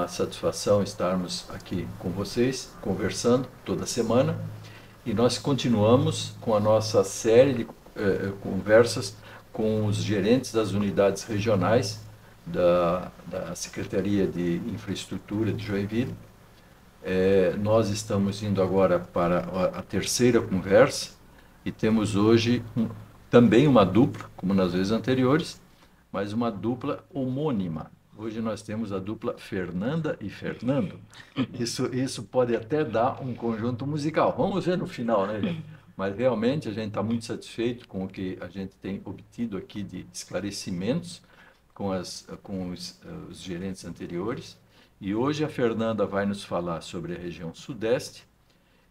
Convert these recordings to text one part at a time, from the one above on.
uma satisfação estarmos aqui com vocês, conversando toda semana. E nós continuamos com a nossa série de conversas com os gerentes das unidades regionais da Secretaria de Infraestrutura de Joinville. Nós estamos indo agora para a terceira conversa e temos hoje também uma dupla, como nas vezes anteriores, mas uma dupla homônima. Hoje nós temos a dupla Fernanda e Fernando. Isso pode até dar um conjunto musical. Vamos ver no final, né, gente? Mas realmente a gente está muito satisfeito com o que a gente tem obtido aqui de esclarecimentos com os gerentes anteriores. E hoje a Fernanda vai nos falar sobre a região Sudeste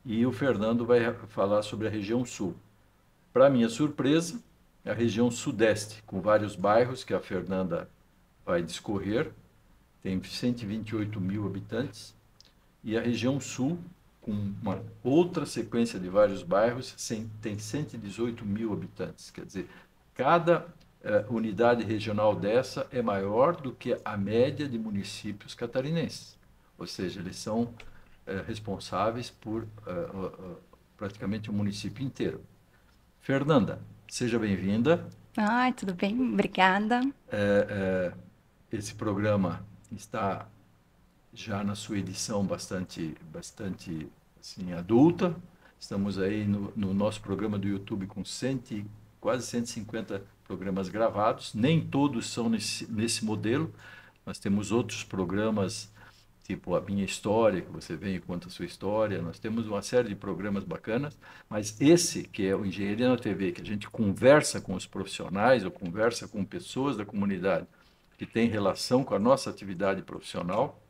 e o Fernando vai falar sobre a região Sul. Para minha surpresa, a região Sudeste, com vários bairros que a Fernanda vai discorrer, tem 128 mil habitantes, e a região Sul, com uma outra sequência de vários bairros, tem 118 mil habitantes. Quer dizer, cada unidade regional dessa é maior do que a média de municípios catarinenses. Ou seja, eles são responsáveis por praticamente o município inteiro. Fernanda, seja bem-vinda. Ai, tudo bem? Obrigada. Esse programa está já na sua edição bastante assim, adulta. Estamos aí no nosso programa do YouTube com quase 150 programas gravados. Nem todos são nesse modelo. Nós temos outros programas, tipo A Minha História, que você vem e conta a sua história. Nós temos uma série de programas bacanas, mas esse, que é o Engenharia na TV, que a gente conversa com os profissionais ou conversa com pessoas da comunidade que tem relação com a nossa atividade profissional,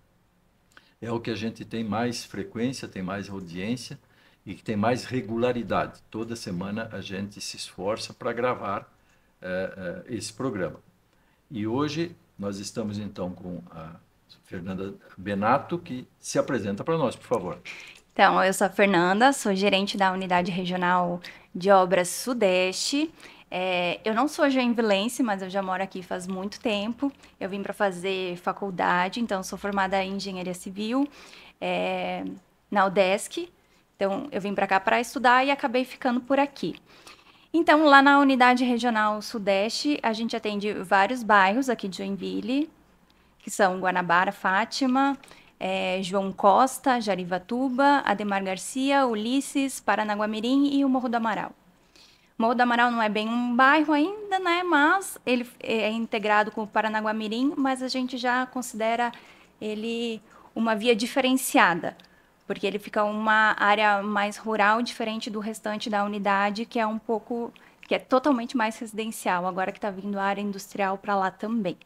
é o que a gente tem mais frequência, tem mais audiência e que tem mais regularidade. Toda semana a gente se esforça para gravar esse programa. E hoje nós estamos então com a Fernanda Benato, que se apresenta para nós, por favor. Então, eu sou a Fernanda, sou gerente da Unidade Regional de Obras Sudeste. Eu não sou joinvilense, mas eu já moro aqui faz muito tempo. Eu vim para fazer faculdade, então sou formada em Engenharia Civil na UDESC. Então, eu vim para cá para estudar e acabei ficando por aqui. Então, lá na Unidade Regional Sudeste, a gente atende vários bairros aqui de Joinville, que são Guanabara, Fátima, João Costa, Jarivatuba, Ademar Garcia, Ulisses, Paranaguamirim e o Morro do Amaral. O Morro do Amaral não é bem um bairro ainda, né? Mas ele é integrado com o Paranaguamirim, mas a gente já considera ele uma via diferenciada, porque ele fica uma área mais rural, diferente do restante da unidade, que é totalmente mais residencial, agora que está vindo a área industrial para lá também.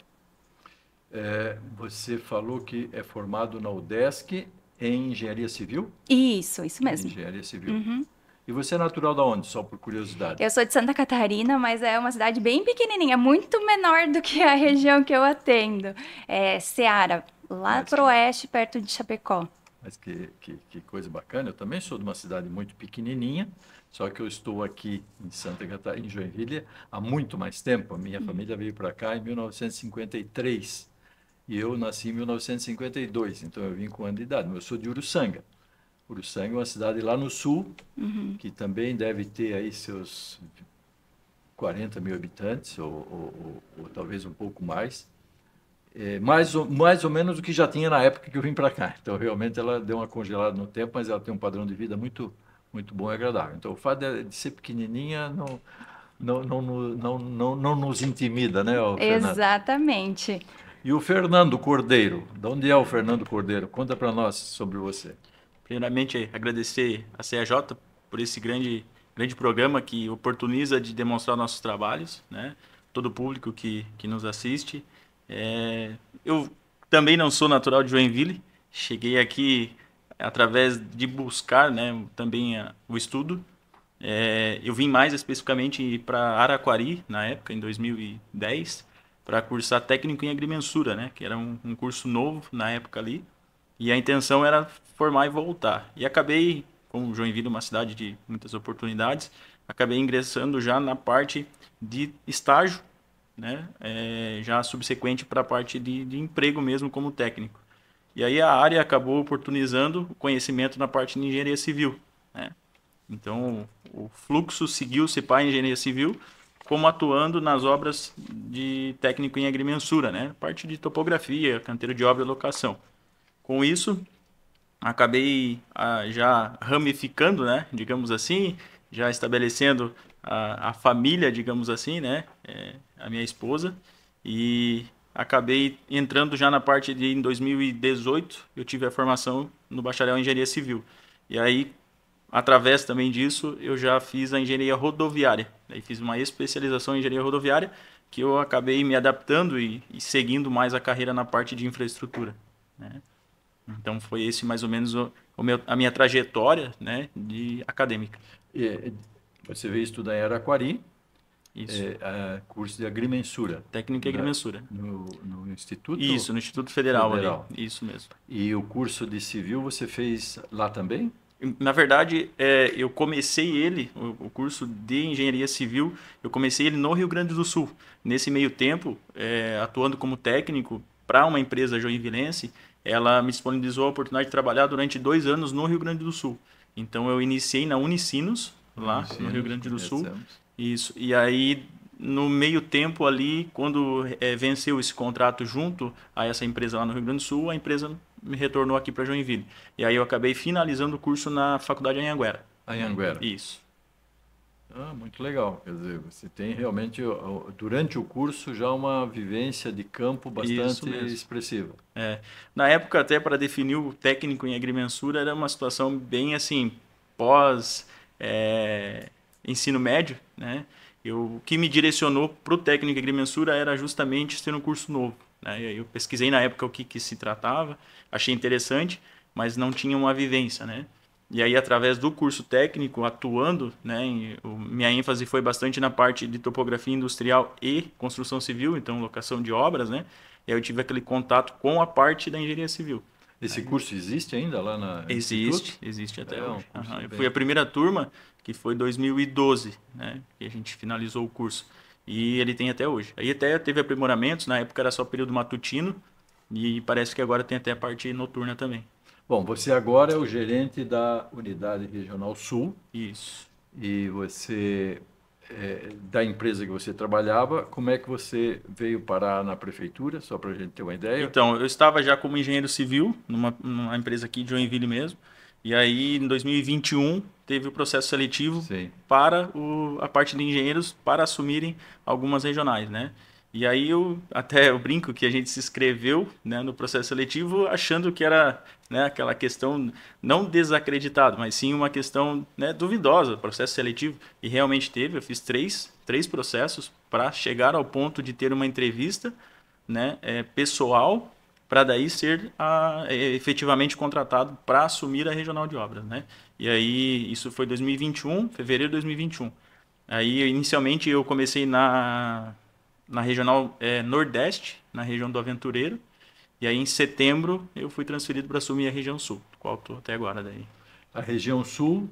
Você falou que é formado na UDESC em Engenharia Civil? Isso mesmo. Engenharia Civil. Uhum. E você é natural de onde, só por curiosidade? Eu sou de Santa Catarina, mas é uma cidade bem pequenininha, muito menor do que a região que eu atendo. É Ceará, lá para o oeste, perto de Chapecó. Mas que coisa bacana. Eu também sou de uma cidade muito pequenininha, só que eu estou aqui em Santa Catarina, em Joinville, há muito mais tempo. A minha família veio para cá em 1953 e eu nasci em 1952, então eu vim com um ano de idade. Mas eu sou de Uruçanga. Uruçanga é uma cidade lá no sul, que também deve ter aí seus 40 mil habitantes, ou talvez um pouco mais. Mais ou menos o que já tinha na época que eu vim para cá. Então, realmente, ela deu uma congelada no tempo, mas ela tem um padrão de vida muito, muito bom e agradável. Então, o fato de ser pequenininha não nos intimida, né, Fernando? Exatamente. E o Fernando Cordeiro, de onde é o Fernando Cordeiro? Conta para nós sobre você. Primeiramente, agradecer a CAJ por esse grande programa que oportuniza de demonstrar nossos trabalhos, né? Todo o público que nos assiste. Eu também não sou natural de Joinville, cheguei aqui através de buscar, né, também o estudo. Eu vim mais especificamente para Araquari, na época, em 2010, para cursar técnico em agrimensura, né, que era um curso novo na época ali. E a intenção era formar e voltar. E acabei, como Joinville é uma cidade de muitas oportunidades, acabei ingressando já na parte de estágio, né? Já subsequente para a parte de emprego mesmo como técnico. E aí a área acabou oportunizando o conhecimento na parte de engenharia civil, né? Então, o fluxo seguiu se para engenharia civil, como atuando nas obras de técnico em agrimensura, né? Parte de topografia, canteiro de obra e locação. Com isso, acabei já ramificando, né? Digamos assim, já estabelecendo a família, digamos assim, né? A minha esposa. E acabei entrando já na parte de, em 2018, eu tive a formação no bacharel em engenharia civil. E aí, através também disso, eu já fiz a engenharia rodoviária. Daí fiz uma especialização em engenharia rodoviária, que eu acabei me adaptando e seguindo mais a carreira na parte de infraestrutura, né? Então foi esse mais ou menos a minha trajetória, né, de acadêmica. E você veio estudar em Araquari, Isso. curso de agrimensura. Técnica e agrimensura. No Instituto Isso, no Instituto Federal ali. Federal. Isso mesmo. E o curso de civil você fez lá também? Na verdade, eu comecei ele, o curso de engenharia civil, eu comecei ele no Rio Grande do Sul. Nesse meio tempo, atuando como técnico para uma empresa joinvilense, ela me disponibilizou a oportunidade de trabalhar durante 2 anos no Rio Grande do Sul. Então, eu iniciei na Unicinos, lá no Rio Grande do Sul. Isso. E aí, no meio tempo ali, quando venceu esse contrato junto a essa empresa lá no Rio Grande do Sul, a empresa me retornou aqui para Joinville. E aí eu acabei finalizando o curso na faculdade de Anhanguera. Anhanguera. Isso. Muito legal. Quer dizer, você tem realmente, durante o curso, já uma vivência de campo bastante expressiva. Na época, até para definir o técnico em agrimensura, era uma situação bem assim, pós ensino médio, né? O que me direcionou para o técnico em agrimensura era justamente ser um curso novo, né? Eu pesquisei na época o que se tratava, achei interessante, mas não tinha uma vivência, né? E aí, através do curso técnico, atuando, né, minha ênfase foi bastante na parte de topografia industrial e construção civil, então locação de obras, né? E aí eu tive aquele contato com a parte da engenharia civil. Esse curso existe ainda lá na Instituto? Existe até hoje. Eu fui a primeira turma, que foi 2012, né, que a gente finalizou o curso. E ele tem até hoje. Aí até teve aprimoramentos, na época era só período matutino, e parece que agora tem até a parte noturna também. Bom, você agora é o gerente da Unidade Regional Sul. Isso. E você, da empresa que você trabalhava, como é que você veio parar na prefeitura, só para a gente ter uma ideia? Então, eu estava já como engenheiro civil, numa empresa aqui de Joinville mesmo, e aí em 2021 teve o processo seletivo para a parte de engenheiros para assumirem algumas regionais, né? E aí eu brinco que a gente se inscreveu, né, no processo seletivo achando que era, né, aquela questão não desacreditado, mas sim uma questão, né, duvidosa, processo seletivo. E realmente teve, eu fiz três processos para chegar ao ponto de ter uma entrevista, né, pessoal, para daí ser efetivamente contratado para assumir a regional de obras, né? E aí isso foi 2021, fevereiro de 2021. Aí inicialmente eu comecei na regional Nordeste, na região do Aventureiro. E aí em setembro eu fui transferido para assumir a região Sul, qual estou até agora daí. A região Sul,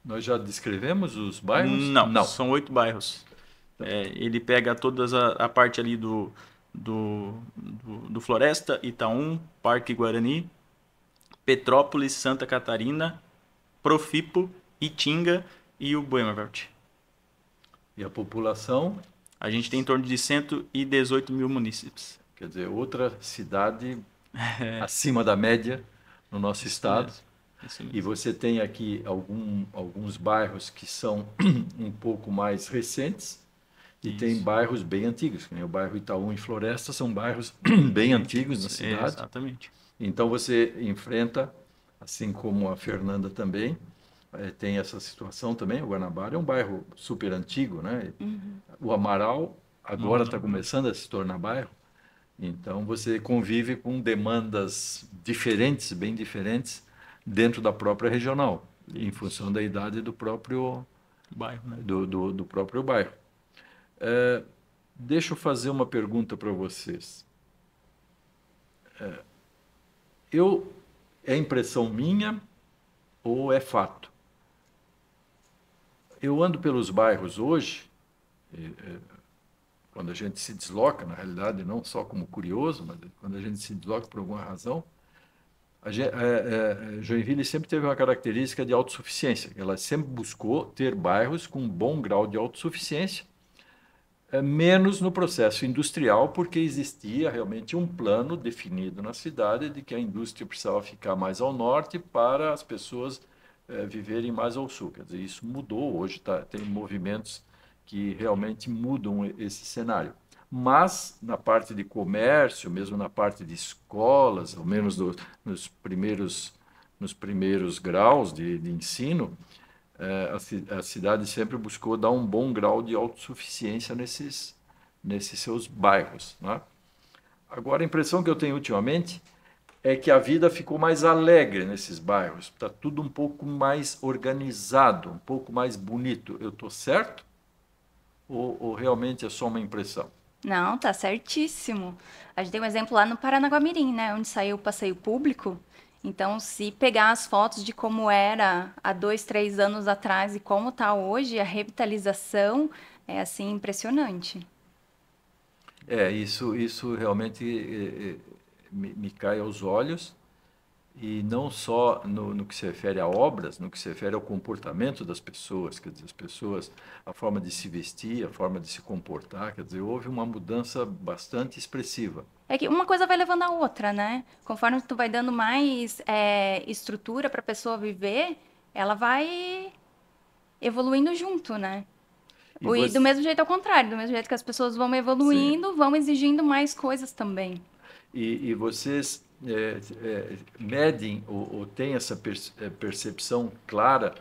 nós já descrevemos os bairros? Não. São 8 bairros. Ele pega toda a parte ali do Floresta, Itaúm, Parque Guarani, Petrópolis, Santa Catarina, Profipo, Itinga e o Boemavelt. E a população? A gente tem em torno de 118 mil munícipes. Quer dizer, outra cidade acima da média no nosso estado. Isso mesmo. E você tem aqui alguns bairros que são um pouco mais recentes e tem bairros bem antigos, como o bairro Itaúm e Floresta são bairros bem antigos na cidade. Exatamente. Então você enfrenta, assim como a Fernanda também, tem essa situação também. O Guanabara é um bairro super antigo, né? O Amaral agora está começando a se tornar bairro. Então você convive com demandas diferentes, bem diferentes, dentro da própria regional, em função da idade do próprio bairro, né? do próprio bairro. Deixa eu fazer uma pergunta para vocês. É impressão minha ou é fato? Eu ando pelos bairros hoje, quando a gente se desloca, na realidade, não só como curioso, mas quando a gente se desloca por alguma razão, Joinville sempre teve uma característica de autossuficiência. Ela sempre buscou ter bairros com um bom grau de autossuficiência, menos no processo industrial, porque existia realmente um plano definido na cidade de que a indústria precisava ficar mais ao norte para as pessoas viverem mais ao sul. Quer dizer, isso mudou, hoje tem movimentos que realmente mudam esse cenário. Mas na parte de comércio, mesmo na parte de escolas, ao menos nos primeiros graus de ensino, a cidade sempre buscou dar um bom grau de autossuficiência nesses seus bairros, né? Agora, a impressão que eu tenho ultimamente é que a vida ficou mais alegre nesses bairros. Está tudo um pouco mais organizado, um pouco mais bonito. Eu estou certo? Ou realmente é só uma impressão? Não, tá certíssimo. A gente tem um exemplo lá no Paranaguamirim, né, onde saiu o passeio público. Então, se pegar as fotos de como era há 2, 3 anos atrás e como tá hoje, a revitalização é assim impressionante. Isso realmente me cai aos olhos, e não só no que se refere a obras, no que se refere ao comportamento das pessoas, quer dizer, as pessoas, a forma de se vestir, a forma de se comportar, quer dizer, houve uma mudança bastante expressiva. É que uma coisa vai levando a outra, né? Conforme tu vai dando mais estrutura para a pessoa viver, ela vai evoluindo junto, né? E E do você, mesmo jeito ao contrário, do mesmo jeito que as pessoas vão sim, evoluindo, vão exigindo mais coisas também. e vocês medem ou têm essa percepção clara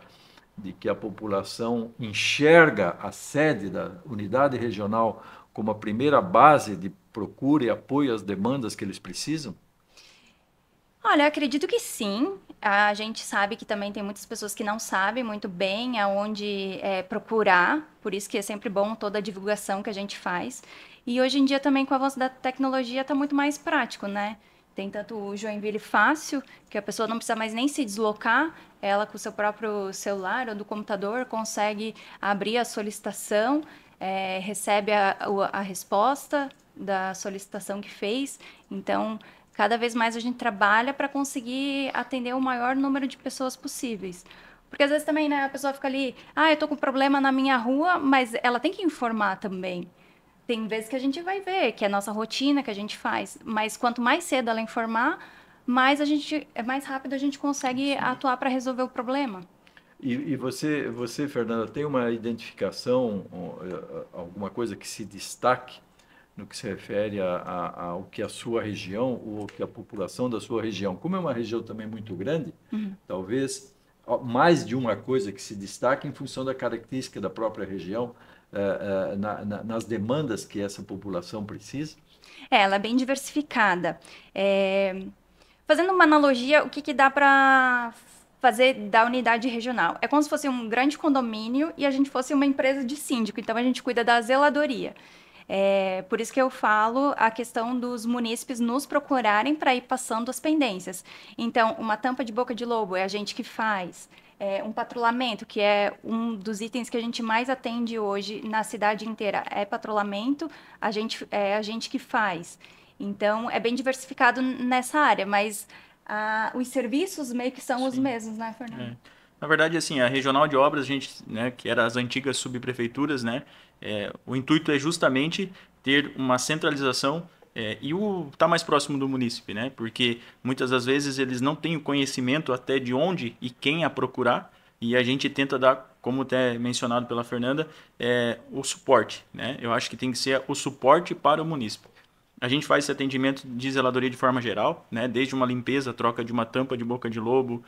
de que a população enxerga a sede da unidade regional como a primeira base de procura e apoio às demandas que eles precisam? Olha, eu acredito que sim. A gente sabe que também tem muitas pessoas que não sabem muito bem aonde procurar, por isso que é sempre bom toda a divulgação que a gente faz. E hoje em dia também com o avanço da tecnologia está muito mais prático, né? Tem tanto o Joinville Fácil, que a pessoa não precisa mais nem se deslocar, ela com o seu próprio celular ou do computador consegue abrir a solicitação, recebe a resposta da solicitação que fez. Então, cada vez mais a gente trabalha para conseguir atender o maior número de pessoas possíveis. Porque às vezes também, né, a pessoa fica ali, eu tô com problema na minha rua, mas ela tem que informar também. Tem vezes que a gente vai ver, que é a nossa rotina que a gente faz, mas quanto mais cedo ela informar, mais rápido a gente consegue atuar para resolver o problema. E você, Fernanda, tem uma identificação, alguma coisa que se destaque no que se refere ao que a sua região ou que a população da sua região, como é uma região também muito grande, talvez mais de uma coisa que se destaque em função da característica da própria região, nas demandas que essa população precisa? Ela é bem diversificada. Fazendo uma analogia, o que que dá para fazer da unidade regional? É como se fosse um grande condomínio e a gente fosse uma empresa de síndico, então a gente cuida da zeladoria. Por isso que eu falo a questão dos munícipes nos procurarem para ir passando as pendências. Então, uma tampa de boca de lobo é a gente que faz. Um patrulhamento, que é um dos itens que a gente mais atende hoje na cidade inteira, é patrulhamento, é a gente que faz. Então, é bem diversificado nessa área, mas os serviços meio que são os Sim. mesmos, né, Fernando? Na verdade, assim, a regional de obras, a gente, né, que era as antigas subprefeituras, né, o intuito é justamente ter uma centralização e estar mais próximo do munícipe, né, porque muitas das vezes eles não têm o conhecimento até de onde e quem a procurar, e a gente tenta dar, como até mencionado pela Fernanda, o suporte, né. Eu acho que tem que ser o suporte para o munícipe. A gente faz esse atendimento de zeladoria de forma geral, né? Desde uma limpeza, troca de uma tampa de boca de lobo,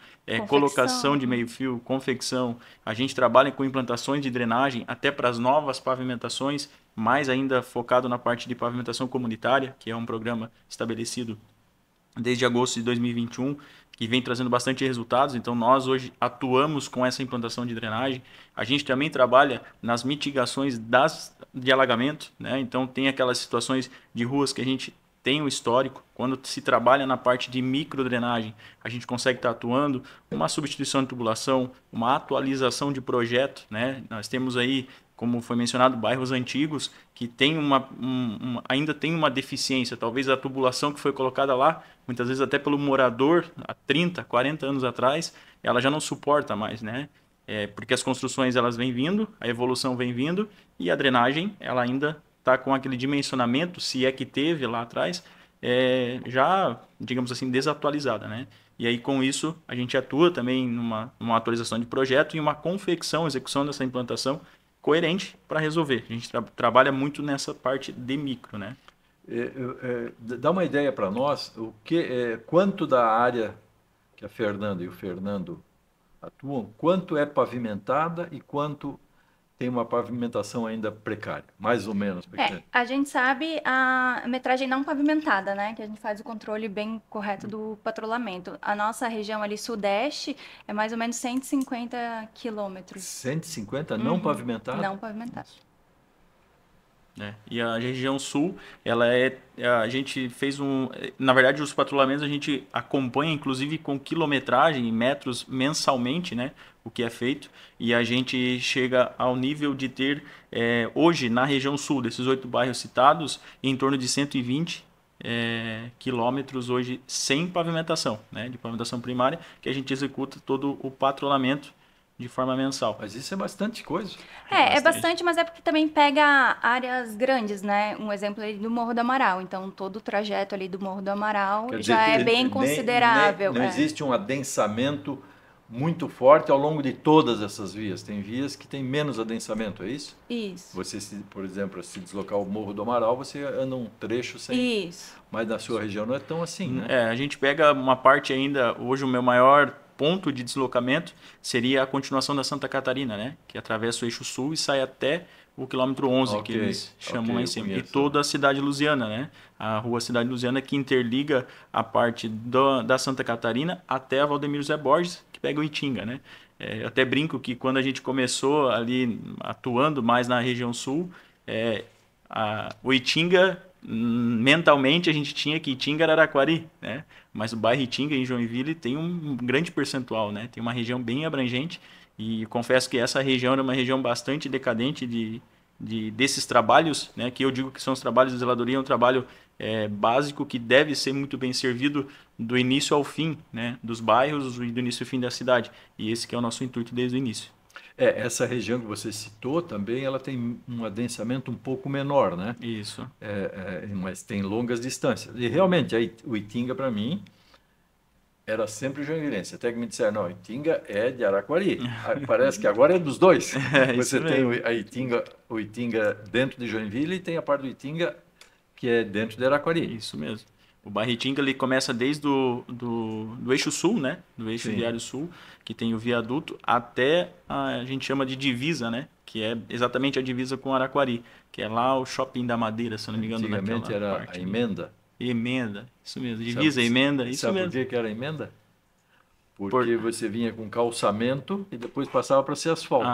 colocação de meio-fio, confecção. A gente trabalha com implantações de drenagem até para as novas pavimentações, mais ainda focado na parte de pavimentação comunitária, que é um programa estabelecido desde agosto de 2021, que vem trazendo bastante resultados. Então, nós hoje atuamos com essa implantação de drenagem. A gente também trabalha nas mitigações de alagamento, né? Então, tem aquelas situações de ruas que a gente tem um histórico. Quando se trabalha na parte de microdrenagem, a gente consegue estar atuando, uma substituição de tubulação, uma atualização de projeto, né? Nós temos aí como foi mencionado, bairros antigos que tem ainda tem uma deficiência, talvez a tubulação que foi colocada lá, muitas vezes até pelo morador há 30, 40 anos atrás, ela já não suporta mais, né? Porque as construções elas vêm vindo, a evolução vem vindo e a drenagem ela ainda está com aquele dimensionamento, se é que teve lá atrás, já, digamos assim, desatualizada, né? E aí, com isso, a gente atua também numa atualização de projeto e uma confecção, execução dessa implantação coerente para resolver. A gente trabalha muito nessa parte de micro, né? Dá uma ideia para nós, quanto da área que a Fernanda e o Fernando atuam, quanto é pavimentada e quanto tem uma pavimentação ainda precária, mais ou menos precária. A gente sabe a metragem não pavimentada, né? Que a gente faz o controle bem correto do patrulhamento. A nossa região ali sudeste é mais ou menos 150 quilômetros. 150 não pavimentada? Não pavimentada. E a região sul, a gente fez na verdade, os patrulhamentos a gente acompanha, inclusive com quilometragem, metros mensalmente, né? O que é feito, e a gente chega ao nível de ter, hoje, na região sul, desses 8 bairros citados, em torno de 120 quilômetros hoje sem pavimentação, né? De pavimentação primária, que a gente executa todo o patrulhamento de forma mensal. Mas isso é bastante coisa. É bastante, mas é porque também pega áreas grandes, né? Um exemplo ali do Morro do Amaral. Então, todo o trajeto ali do Morro do Amaral já é bem considerável. Não existe um adensamento muito forte ao longo de todas essas vias. Tem vias que tem menos adensamento, é isso? Isso. Você, por exemplo, se deslocar o Morro do Amaral, você anda um trecho sem... Isso. Mas na sua região não é tão assim, né? A gente pega uma parte ainda, hoje o meu maior ponto de deslocamento seria a continuação da Santa Catarina, né? Que atravessa o eixo sul e sai até o quilômetro 11, que eles chamam lá em cima. E toda a cidade lusiana, né? A rua Cidade Lusiana que interliga a parte da Santa Catarina até a Valdemiro Zé Borges, que pega o Itinga, né? Eu até brinco que quando a gente começou ali atuando mais na região sul, o Itinga, mentalmente a gente tinha que Itinga era Araquari, né? Mas o bairro Itinga em Joinville tem um grande percentual, né? Tem uma região bem abrangente e confesso que essa região era uma região bastante decadente desses trabalhos, né? Que eu digo que são os trabalhos de zeladoria, é um trabalho básico que deve ser muito bem servido do início ao fim, né? Dos bairros e do início ao fim da cidade. E esse que é o nosso intuito desde o início. Essa região que você citou também, ela tem um adensamento um pouco menor, né? Isso. Mas tem longas distâncias. E realmente, o Itinga, para mim, era sempre joinvilense. Até que me disseram, não, Itinga é de Araquari. Parece que agora é dos dois. Você tem o Itinga dentro de Joinville e tem a parte do Itinga que é dentro de Araquari. Isso mesmo. O bairro Itinga ele começa desde do eixo sul, né? Do eixo viário sul, que tem o viaduto, até a gente chama de divisa, né? Que é exatamente a divisa com Araquari, que é lá o Shopping da Madeira, se não me engano. Antigamente era a emenda. Emenda, isso mesmo. Divisa, emenda, isso mesmo. Sabe por que era emenda? Porque você vinha com calçamento e depois passava para ser asfalto.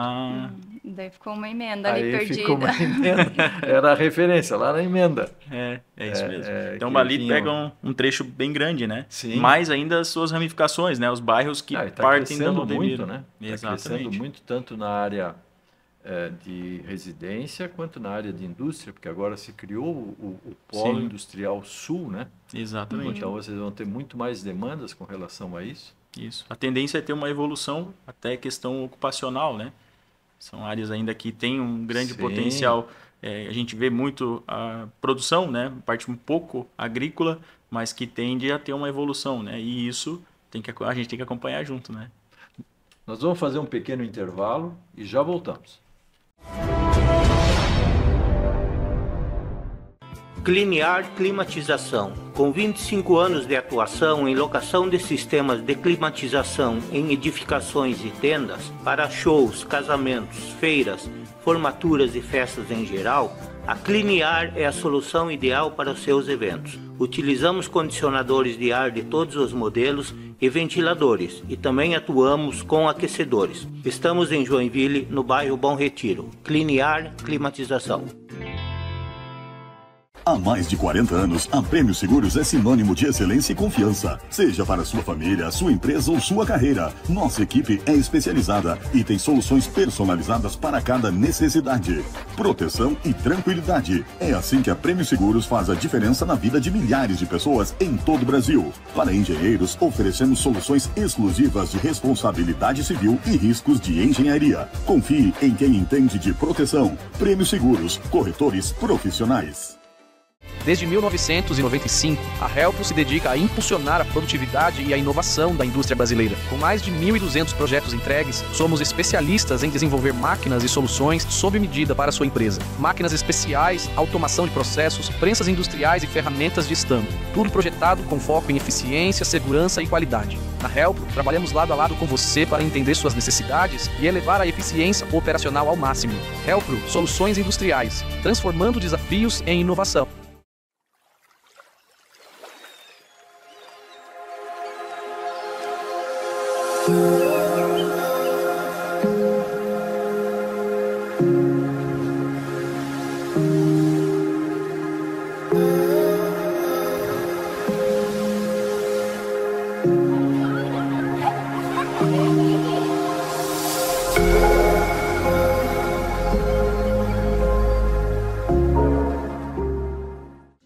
Daí ficou uma emenda ali perdida. Ficou uma emenda. Era a referência, lá na emenda. É isso mesmo. Então, ali pega um trecho bem grande, né? Sim. Mais ainda as suas ramificações, né? Os bairros que partem da Valdemiro. Muito, né? Está crescendo muito, tanto na área de residência quanto na área de indústria, porque agora se criou o Polo Industrial Sul, né? Exatamente. Então, vocês vão ter muito mais demandas com relação a isso. Isso. A tendência é ter uma evolução até questão ocupacional, né? São áreas ainda que têm um grande potencial. A gente vê muito a produção, né? Parte um pouco agrícola, mas que tende a ter uma evolução, né? E isso a gente tem que acompanhar junto, né? Nós vamos fazer um pequeno intervalo e já voltamos. Cliniar Climatização. Com 25 anos de atuação em locação de sistemas de climatização em edificações e tendas para shows, casamentos, feiras, formaturas e festas em geral, a Cliniar é a solução ideal para os seus eventos. Utilizamos condicionadores de ar de todos os modelos e ventiladores e também atuamos com aquecedores. Estamos em Joinville, no bairro Bom Retiro. Cliniar Climatização. Há mais de 40 anos, a Prêmio Seguros é sinônimo de excelência e confiança. Seja para sua família, sua empresa ou sua carreira, nossa equipe é especializada e tem soluções personalizadas para cada necessidade. Proteção e tranquilidade. É assim que a Prêmio Seguros faz a diferença na vida de milhares de pessoas em todo o Brasil. Para engenheiros, oferecemos soluções exclusivas de responsabilidade civil e riscos de engenharia. Confie em quem entende de proteção. Prêmio Seguros, corretores profissionais. Desde 1995, a Helpro se dedica a impulsionar a produtividade e a inovação da indústria brasileira. Com mais de 1.200 projetos entregues, somos especialistas em desenvolver máquinas e soluções sob medida para a sua empresa. Máquinas especiais, automação de processos, prensas industriais e ferramentas de estampo. Tudo projetado com foco em eficiência, segurança e qualidade. Na Helpro, trabalhamos lado a lado com você para entender suas necessidades e elevar a eficiência operacional ao máximo. Helpro, soluções industriais, transformando desafios em inovação.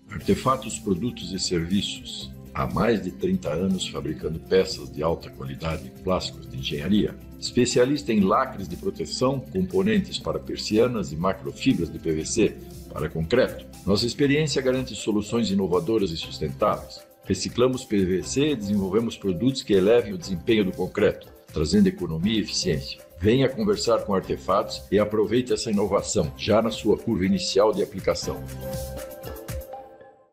Artefatos, produtos e serviços. Há mais de 30 anos fabricando peças de alta qualidade em plásticos de engenharia. Especialista em lacres de proteção, componentes para persianas e macrofibras de PVC para concreto. Nossa experiência garante soluções inovadoras e sustentáveis. Reciclamos PVC e desenvolvemos produtos que elevem o desempenho do concreto, trazendo economia e eficiência. Venha conversar com Artefatos e aproveite essa inovação, já na sua curva inicial de aplicação.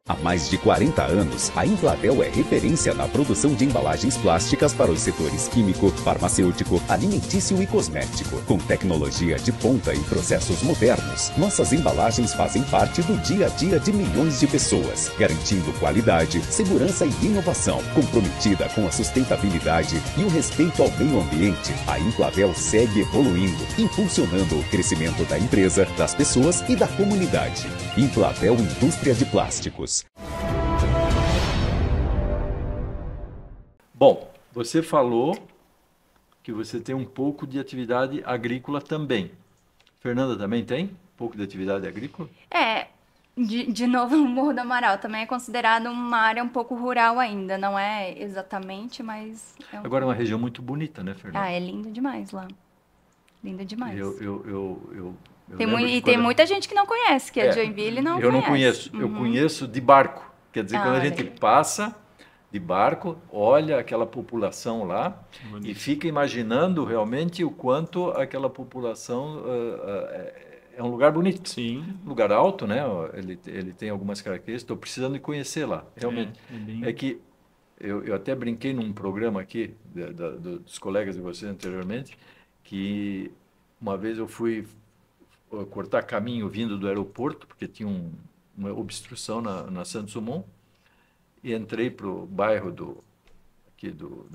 Há mais de 40 anos, a Implatel é referência na produção de embalagens plásticas para os setores químico, farmacêutico, alimentício e cosmético. Com tecnologia de ponta e processos modernos, nossas embalagens fazem parte do dia a dia de milhões de pessoas, garantindo qualidade, segurança e inovação. Comprometida com a sustentabilidade e o respeito ao meio ambiente, a Implatel segue evoluindo, impulsionando o crescimento da empresa, das pessoas e da comunidade. Implatel Indústria de Plásticos. Bom, você falou que você tem um pouco de atividade agrícola também. Fernanda também tem um pouco de atividade agrícola? De novo, o Morro do Amaral também é considerado uma área um pouco rural ainda, não é exatamente, mas... Agora é uma região muito bonita, né, Fernanda? é lindo demais lá. Lindo demais. Tem muita gente que não conhece, que é de Joinville e não conhece. Eu não conheço, eu conheço de barco. Quer dizer, quando a gente passa de barco, olha aquela população lá e fica imaginando realmente o quanto aquela população é um lugar bonito. Sim. Lugar alto, né? Ele tem algumas características, estou precisando de conhecer lá. Realmente. É que eu até brinquei num programa aqui, dos colegas de vocês anteriormente, que uma vez eu fui cortar caminho vindo do aeroporto, porque tinha uma obstrução na Santos Dumont, e entrei para o bairro do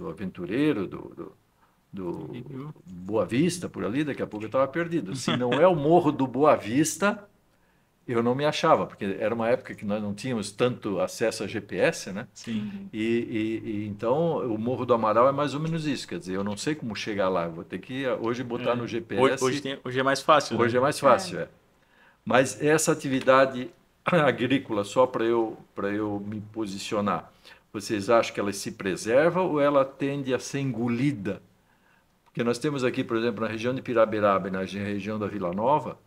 Aventureiro, do Boa Vista, por ali, daqui a pouco eu estava perdido. Se não é o Morro do Boa Vista, eu não me achava, porque era uma época que nós não tínhamos tanto acesso a GPS, né? Sim. E então o Morro do Amaral é mais ou menos isso, quer dizer, eu não sei como chegar lá, vou ter que hoje botar no GPS. Hoje é mais fácil. Hoje é mais fácil, Mas essa atividade agrícola, só para eu me posicionar, vocês acham que ela se preserva ou ela tende a ser engolida? Porque nós temos aqui, por exemplo, na região de Pirabiraba e na região da Vila Nova,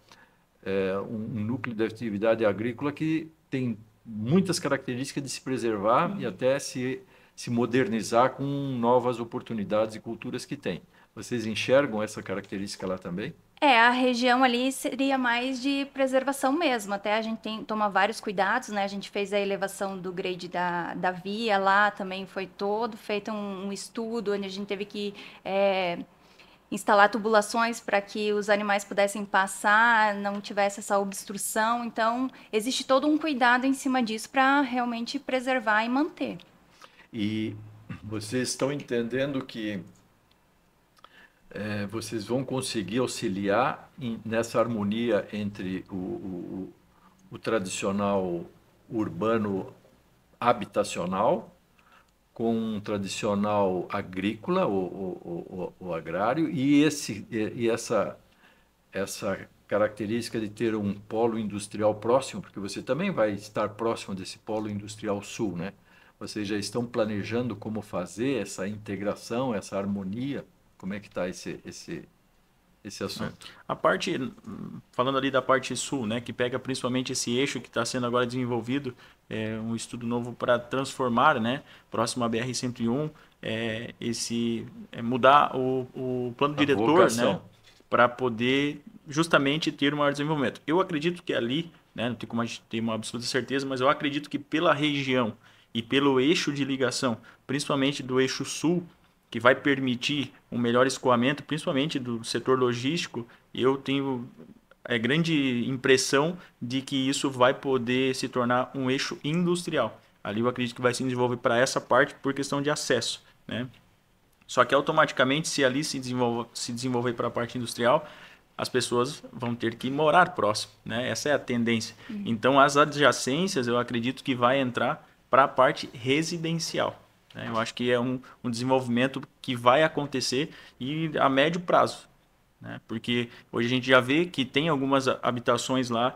um núcleo de atividade agrícola que tem muitas características de se preservar e até se modernizar com novas oportunidades e culturas que tem. Vocês enxergam essa característica lá também? A região ali seria mais de preservação mesmo. Até a gente toma vários cuidados, né? A gente fez a elevação do grade da via lá, também foi todo feito um estudo onde a gente teve que instalar tubulações para que os animais pudessem passar, não tivesse essa obstrução. Então, existe todo um cuidado em cima disso para realmente preservar e manter. E vocês estão entendendo que vocês vão conseguir auxiliar nessa harmonia entre o tradicional urbano habitacional, com um tradicional agrícola, o agrário, e essa característica de ter um polo industrial próximo, porque você também vai estar próximo desse polo industrial sul, né? Vocês já estão planejando como fazer essa integração, essa harmonia? Como é que está esse assunto? A parte, falando ali da parte sul, né, que pega principalmente esse eixo que está sendo agora desenvolvido, um estudo novo para transformar, né, próximo à BR-101, mudar o plano diretor, né, para poder justamente ter um maior desenvolvimento. Eu acredito que ali, né, não tem como a gente ter uma absoluta certeza, mas eu acredito que pela região e pelo eixo de ligação, principalmente do eixo sul, que vai permitir um melhor escoamento, principalmente do setor logístico, eu tenho grande impressão de que isso vai poder se tornar um eixo industrial. Ali eu acredito que vai se desenvolver para essa parte por questão de acesso, né? Só que automaticamente, se ali se desenvolver para a parte industrial, as pessoas vão ter que morar próximo, né? Essa é a tendência. Então, as adjacências, eu acredito que vai entrar para a parte residencial. Eu acho que é um desenvolvimento que vai acontecer e a médio prazo, né? Porque hoje a gente já vê que tem algumas habitações lá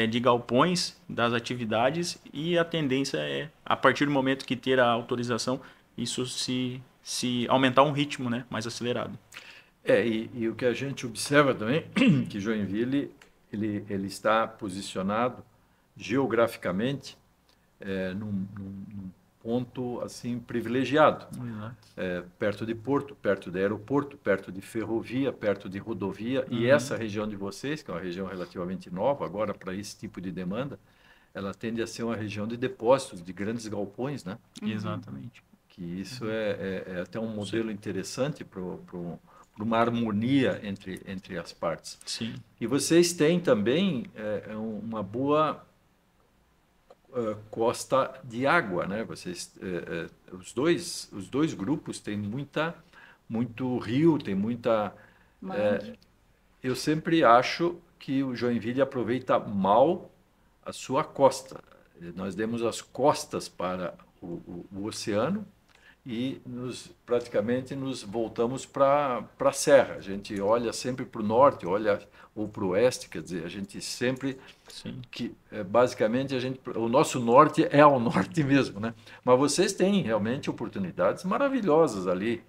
de galpões das atividades e a tendência é, a partir do momento que ter a autorização, isso se aumentar um ritmo, né, mais acelerado. E o que a gente observa também, que Joinville ele está posicionado geograficamente num ponto assim privilegiado, perto de porto, perto de aeroporto, perto de ferrovia, perto de rodovia, e essa região de vocês, que é uma região relativamente nova agora para esse tipo de demanda, ela tende a ser uma região de depósitos, de grandes galpões, né? Exatamente. Que isso é até um modelo interessante para uma harmonia entre as partes. Sim. E vocês têm também uma boa costa de água, né? Vocês, os dois grupos têm muito rio, tem muita... eu sempre acho que o Joinville aproveita mal a sua costa. Nós demos as costas para o oceano e praticamente nos voltamos para a serra. A gente olha sempre para o norte, ou para o oeste, quer dizer, a gente sempre... Sim. Basicamente, o nosso norte é ao norte mesmo, né? Mas vocês têm realmente oportunidades maravilhosas ali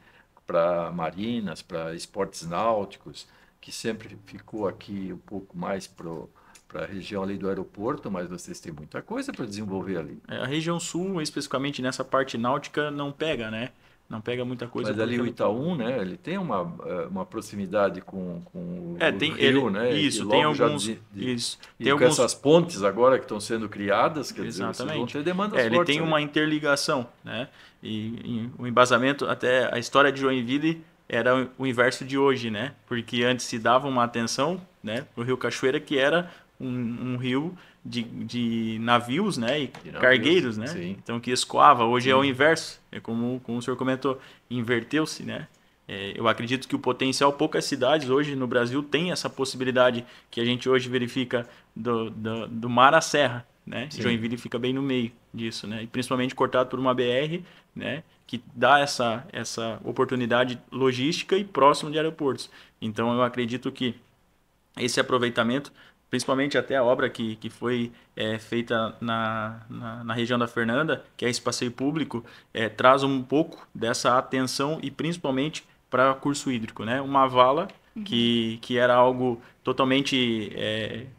para marinas, para esportes náuticos, que sempre ficou aqui um pouco mais para a região ali do aeroporto, mas vocês têm muita coisa para desenvolver ali. A região sul, especificamente nessa parte náutica, não pega, né? Não pega muita coisa. Mas ali o Itaú, né? Ele tem uma proximidade com o tem, rio, né? Isso, tem alguns... com essas pontes agora que estão sendo criadas, quer dizer, vocês vão ter demandas fortes. Ele tem uma interligação, né? E o embasamento, até a história de Joinville era o inverso de hoje, né? Porque antes se dava uma atenção, né, para o Rio Cachoeira, que era um rio de navios, né, e cargueiros, né? Sim. Então que escoava. Hoje é o inverso, como o senhor comentou, inverteu-se, né? Eu acredito que o potencial, poucas cidades hoje no Brasil têm essa possibilidade que a gente hoje verifica do mar à serra, né? Joinville fica bem no meio disso, né? E principalmente cortado por uma BR, né, que dá essa oportunidade logística e próximo de aeroportos. Então eu acredito que esse aproveitamento, principalmente até a obra que foi feita na região da Fernanda, que é esse passeio público, traz um pouco dessa atenção e principalmente para curso hídrico, né? Uma vala que era algo totalmente,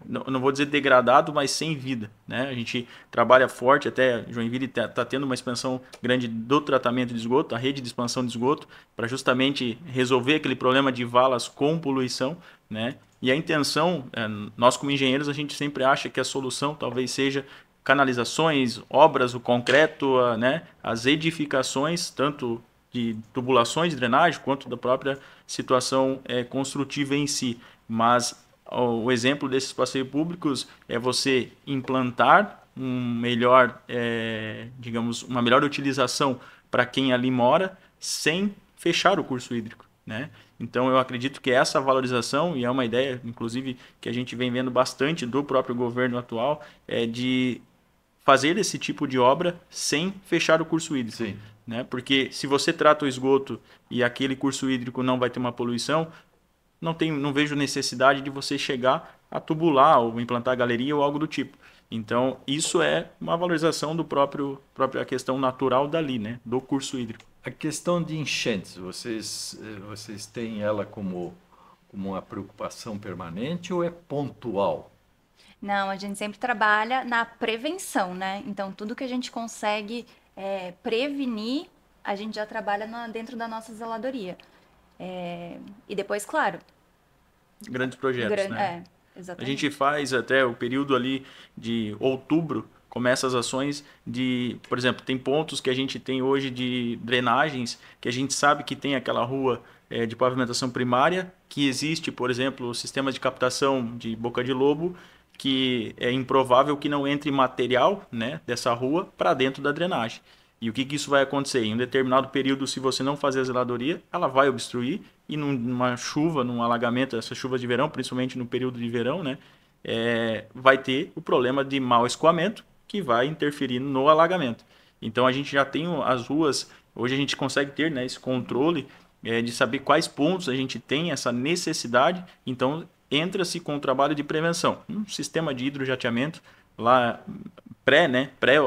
não vou dizer degradado, mas sem vida, né? A gente trabalha forte, até Joinville está tendo uma expansão grande do tratamento de esgoto, a rede de expansão de esgoto, para justamente resolver aquele problema de valas com poluição, né? E a intenção, nós como engenheiros, a gente sempre acha que a solução talvez seja canalizações, obras, o concreto, né? As edificações, tanto de tubulações de drenagem, quanto da própria situação construtiva em si. Mas o exemplo desses passeios públicos é você implantar digamos, uma melhor utilização para quem ali mora, sem fechar o curso hídrico, né? Então eu acredito que essa valorização, e é uma ideia, inclusive, que a gente vem vendo bastante do próprio governo atual, é de fazer esse tipo de obra sem fechar o curso hídrico. Sim. Né? Porque se você trata o esgoto e aquele curso hídrico não vai ter uma poluição, não vejo necessidade de você chegar a tubular ou implantar galeria ou algo do tipo. Então, isso é uma valorização do própria questão natural dali, né? Do curso hídrico. A questão de enchentes, vocês têm ela como uma preocupação permanente ou é pontual? Não, a gente sempre trabalha na prevenção, né? Então, tudo que a gente consegue prevenir, a gente já trabalha dentro da nossa zeladoria. E depois, claro... Grandes projetos, né? Exatamente. A gente faz até o período ali de outubro, começa as ações de... Por exemplo, tem pontos que a gente tem hoje de drenagens, que a gente sabe que tem aquela rua de pavimentação primária, que existe, por exemplo, sistemas de captação de boca de lobo, que é improvável que não entre material, né, dessa rua para dentro da drenagem. E o que isso vai acontecer? Em um determinado período, se você não fazer a zeladoria, ela vai obstruir e numa chuva, num alagamento, essas chuvas de verão, principalmente no período de verão, né, vai ter o problema de mau escoamento que vai interferir no alagamento. Então a gente já tem as ruas, hoje a gente consegue ter, né, esse controle de saber quais pontos a gente tem essa necessidade, então entra-se com o trabalho de prevenção. Um sistema de hidrojateamento lá pré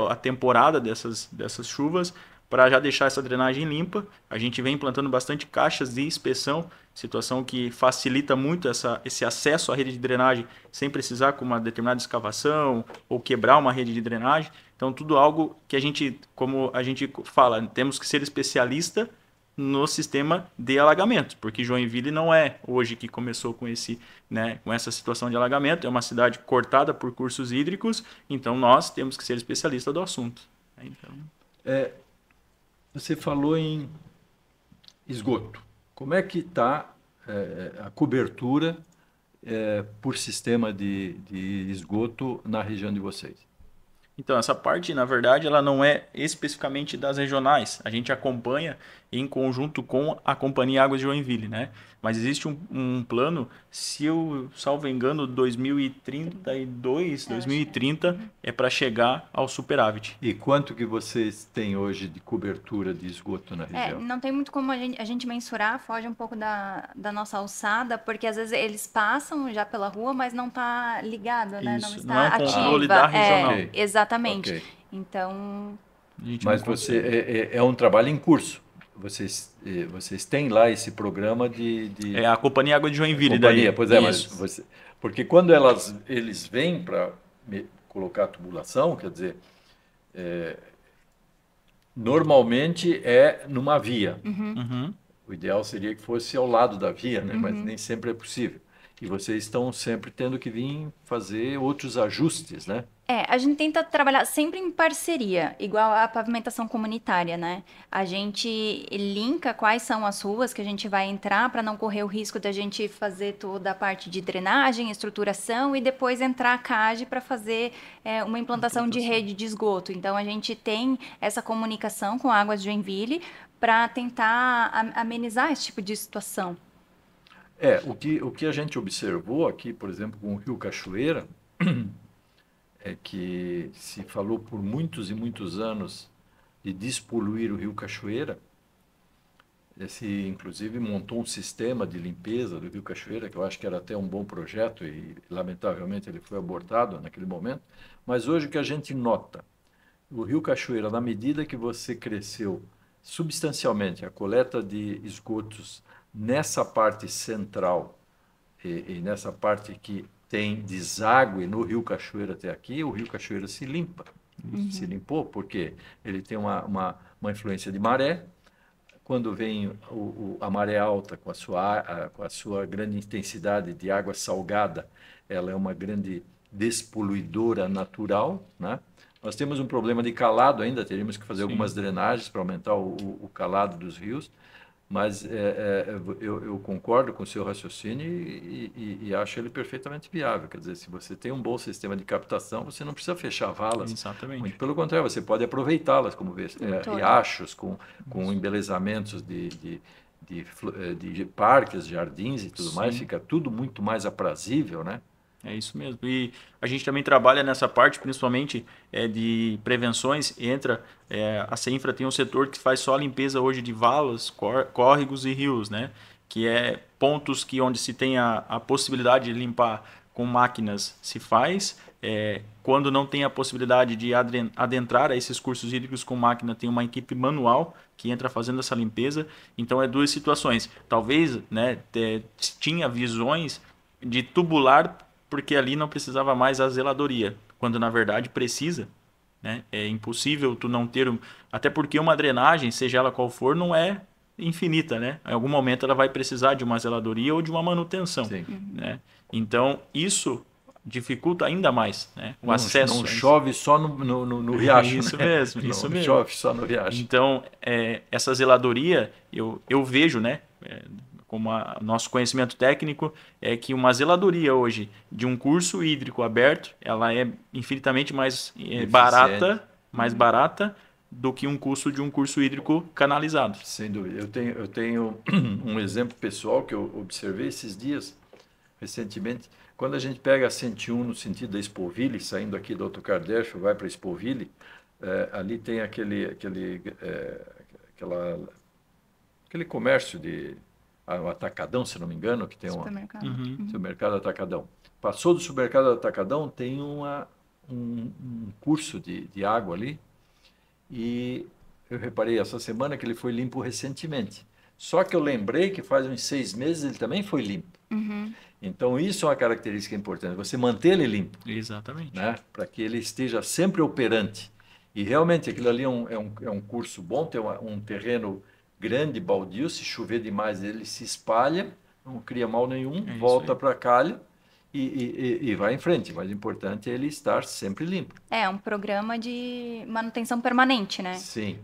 a temporada dessas chuvas, para já deixar essa drenagem limpa. A gente vem implantando bastante caixas de inspeção, situação que facilita muito esse acesso à rede de drenagem sem precisar com uma determinada escavação ou quebrar uma rede de drenagem. Então, tudo algo que a gente, como a gente fala, temos que ser especialista no sistema de alagamento, porque Joinville não é hoje que começou com com essa situação de alagamento, é uma cidade cortada por cursos hídricos, então nós temos que ser especialistas do assunto. Então... Você falou em esgoto. Como é que está a cobertura por sistema de esgoto na região de vocês? Então, essa parte, na verdade, ela não é especificamente das regionais. A gente acompanha em conjunto com a Companhia Águas de Joinville, né? Mas existe um plano, se eu salvo engano, 2030 é para chegar ao superávit. E quanto que vocês têm hoje de cobertura de esgoto na região? Não tem muito como a gente mensurar, foge um pouco da nossa alçada, porque às vezes eles passam já pela rua, mas não está ligado, né? Isso, não está não é um ativa. controle da regional. Okay. Exatamente. Okay. Então... Mas é um trabalho em curso. Vocês têm lá esse programa de... É a Companhia Água de Joinville. Companhia, daí. Pois é, mas porque quando eles vêm para colocar a tubulação, quer dizer, normalmente é numa via. Uhum. O ideal seria que fosse ao lado da via, né? Mas nem sempre é possível. E vocês estão sempre tendo que vir fazer outros ajustes, né? A gente tenta trabalhar sempre em parceria, igual a pavimentação comunitária, né? A gente linka quais são as ruas que a gente vai entrar para não correr o risco de a gente fazer toda a parte de drenagem, estruturação e depois entrar a CAGE para fazer uma implantação de rede de esgoto. Então, a gente tem essa comunicação com a Águas de Joinville para tentar amenizar esse tipo de situação. O que a gente observou aqui, por exemplo, com o Rio Cachoeira, é que se falou por muitos e muitos anos de despoluir o Rio Cachoeira. Inclusive, montou um sistema de limpeza do Rio Cachoeira, que eu acho que era até um bom projeto e, lamentavelmente, ele foi abortado naquele momento. Mas hoje o que a gente nota, o Rio Cachoeira, na medida que você cresceu substancialmente a coleta de esgotos nessa parte central e nessa parte que tem deságue no Rio Cachoeira até aqui, o Rio Cachoeira se limpa. Se limpou porque ele tem uma influência de maré. Quando vem a maré alta com a sua grande intensidade de água salgada, ela é uma grande despoluidora natural, né? Nós temos um problema de calado ainda, teríamos que fazer algumas drenagens para aumentar o calado dos rios, mas eu concordo com o seu raciocínio e acho ele perfeitamente viável. Quer dizer, se você tem um bom sistema de captação, você não precisa fechar valas. Exatamente. Muito pelo contrário, você pode aproveitá-las, como riachos, com embelezamentos de parques, jardins e tudo mais, fica tudo muito mais aprazível, né? É isso mesmo. E a gente também trabalha nessa parte, principalmente de prevenções. A CEINFRA tem um setor que faz só a limpeza hoje de valas, córregos e rios, né? Que é pontos onde se tem a possibilidade de limpar com máquinas se faz. Quando não tem a possibilidade de adentrar a esses cursos hídricos com máquina, tem uma equipe manual que entra fazendo essa limpeza. Então, é duas situações. Talvez, né, tinha visões de tubular, porque ali não precisava mais a zeladoria, quando na verdade precisa, né? É impossível tu não ter, até porque uma drenagem, seja ela qual for, não é infinita, né? Em algum momento ela vai precisar de uma zeladoria ou de uma manutenção, né? Então isso dificulta ainda mais, né? O acesso. Não chove só no riacho. Isso né? mesmo, não isso mesmo. Chove só no riacho. Então, essa zeladoria, eu vejo, né? Como nosso conhecimento técnico, é que uma zeladoria hoje de um curso hídrico aberto, ela é infinitamente mais barata do que um custo de um curso hídrico canalizado. Sem dúvida. Eu tenho um exemplo pessoal que eu observei esses dias, recentemente. Quando a gente pega a 101 no sentido da Expoville, saindo aqui do Autocar Dercho, vai para a Expoville, ali tem aquele comércio de atacadão, se não me engano, que tem supermercado atacadão. Passou do supermercado atacadão, tem um curso de água ali, e eu reparei essa semana que ele foi limpo recentemente. Só que eu lembrei que faz uns 6 meses ele também foi limpo. Então isso é uma característica importante, você manter ele limpo. Exatamente. Né? Para que ele esteja sempre operante. E realmente aquilo ali é um curso bom, tem um terreno grande, baldio, se chover demais ele se espalha, não cria mal nenhum, volta para a calha e vai em frente. Mas o importante é ele estar sempre limpo. É um programa de manutenção permanente, né? Sim.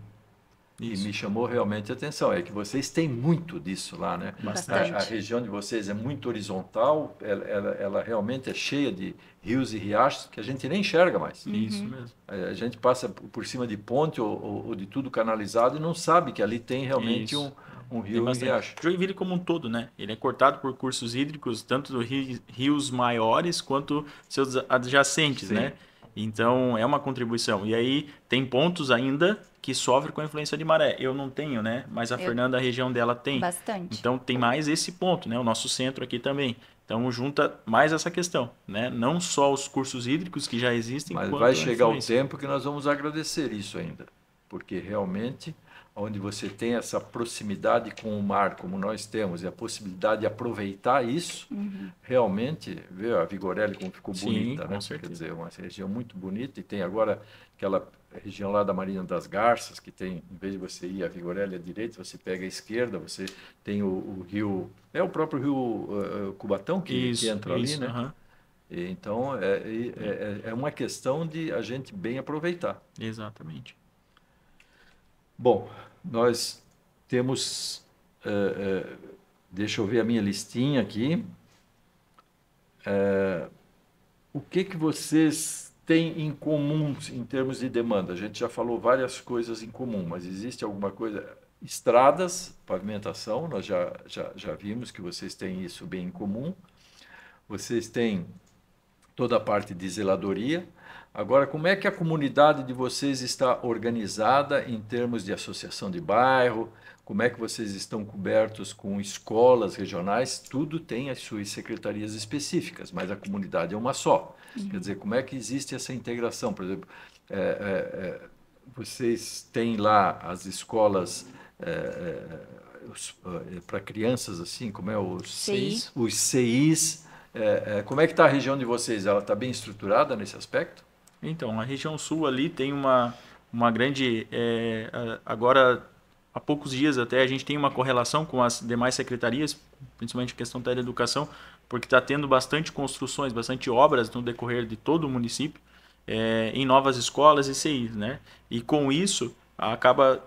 E me chamou realmente a atenção, é que vocês têm muito disso lá, né? Bastante. A região de vocês é muito horizontal, ela realmente é cheia de rios e riachos que a gente nem enxerga mais. Isso mesmo. A gente passa por cima de ponte ou de tudo canalizado e não sabe que ali tem realmente um rio e riacho. Joinville como um todo, né? Ele é cortado por cursos hídricos, tanto dos rios maiores quanto seus adjacentes, Sim. né? Então, é uma contribuição. E aí, tem pontos ainda que sofrem com a influência de maré. Eu não tenho, né? Mas a Fernanda, a região dela tem. Bastante. Então, tem mais esse ponto, né? O nosso centro aqui também. Então, junta mais essa questão, né? Não só os cursos hídricos que já existem, mas quanto vai a chegar o influência. tempo que nós vamos agradecer isso ainda. Porque realmente, onde você tem essa proximidade com o mar, como nós temos, e a possibilidade de aproveitar isso, realmente, vê a Vigorelli como ficou Sim, bonita, com né? certeza. Quer dizer, uma região muito bonita, e tem agora aquela região lá da Marina das Garças, que tem, em vez de você ir a Vigorelli à direita, você pega a esquerda, você tem o rio, o próprio rio Cubatão que entra ali, né? Aham. Então, é uma questão de a gente bem aproveitar. Exatamente. Bom, nós temos... deixa eu ver a minha listinha aqui. O que vocês têm em comum em termos de demanda? A gente já falou várias coisas em comum, mas existe alguma coisa... Estradas, pavimentação, nós já vimos que vocês têm isso bem em comum. Vocês têm toda a parte de zeladoria. Agora, como é que a comunidade de vocês está organizada em termos de associação de bairro? Como é que vocês estão cobertos com escolas regionais? Tudo tem as suas secretarias específicas, mas a comunidade é uma só. Quer dizer, como é que existe essa integração? Por exemplo, vocês têm lá as escolas para crianças, assim, como é os CIs. Os CIs. Como é que está a região de vocês? Ela está bem estruturada nesse aspecto? Então, a região sul ali tem uma grande... agora, há poucos dias até, a gente tem uma correlação com as demais secretarias, principalmente a questão da educação, porque está tendo bastante construções, bastante obras no decorrer de todo o município, em novas escolas e CIs, né? E com isso, acaba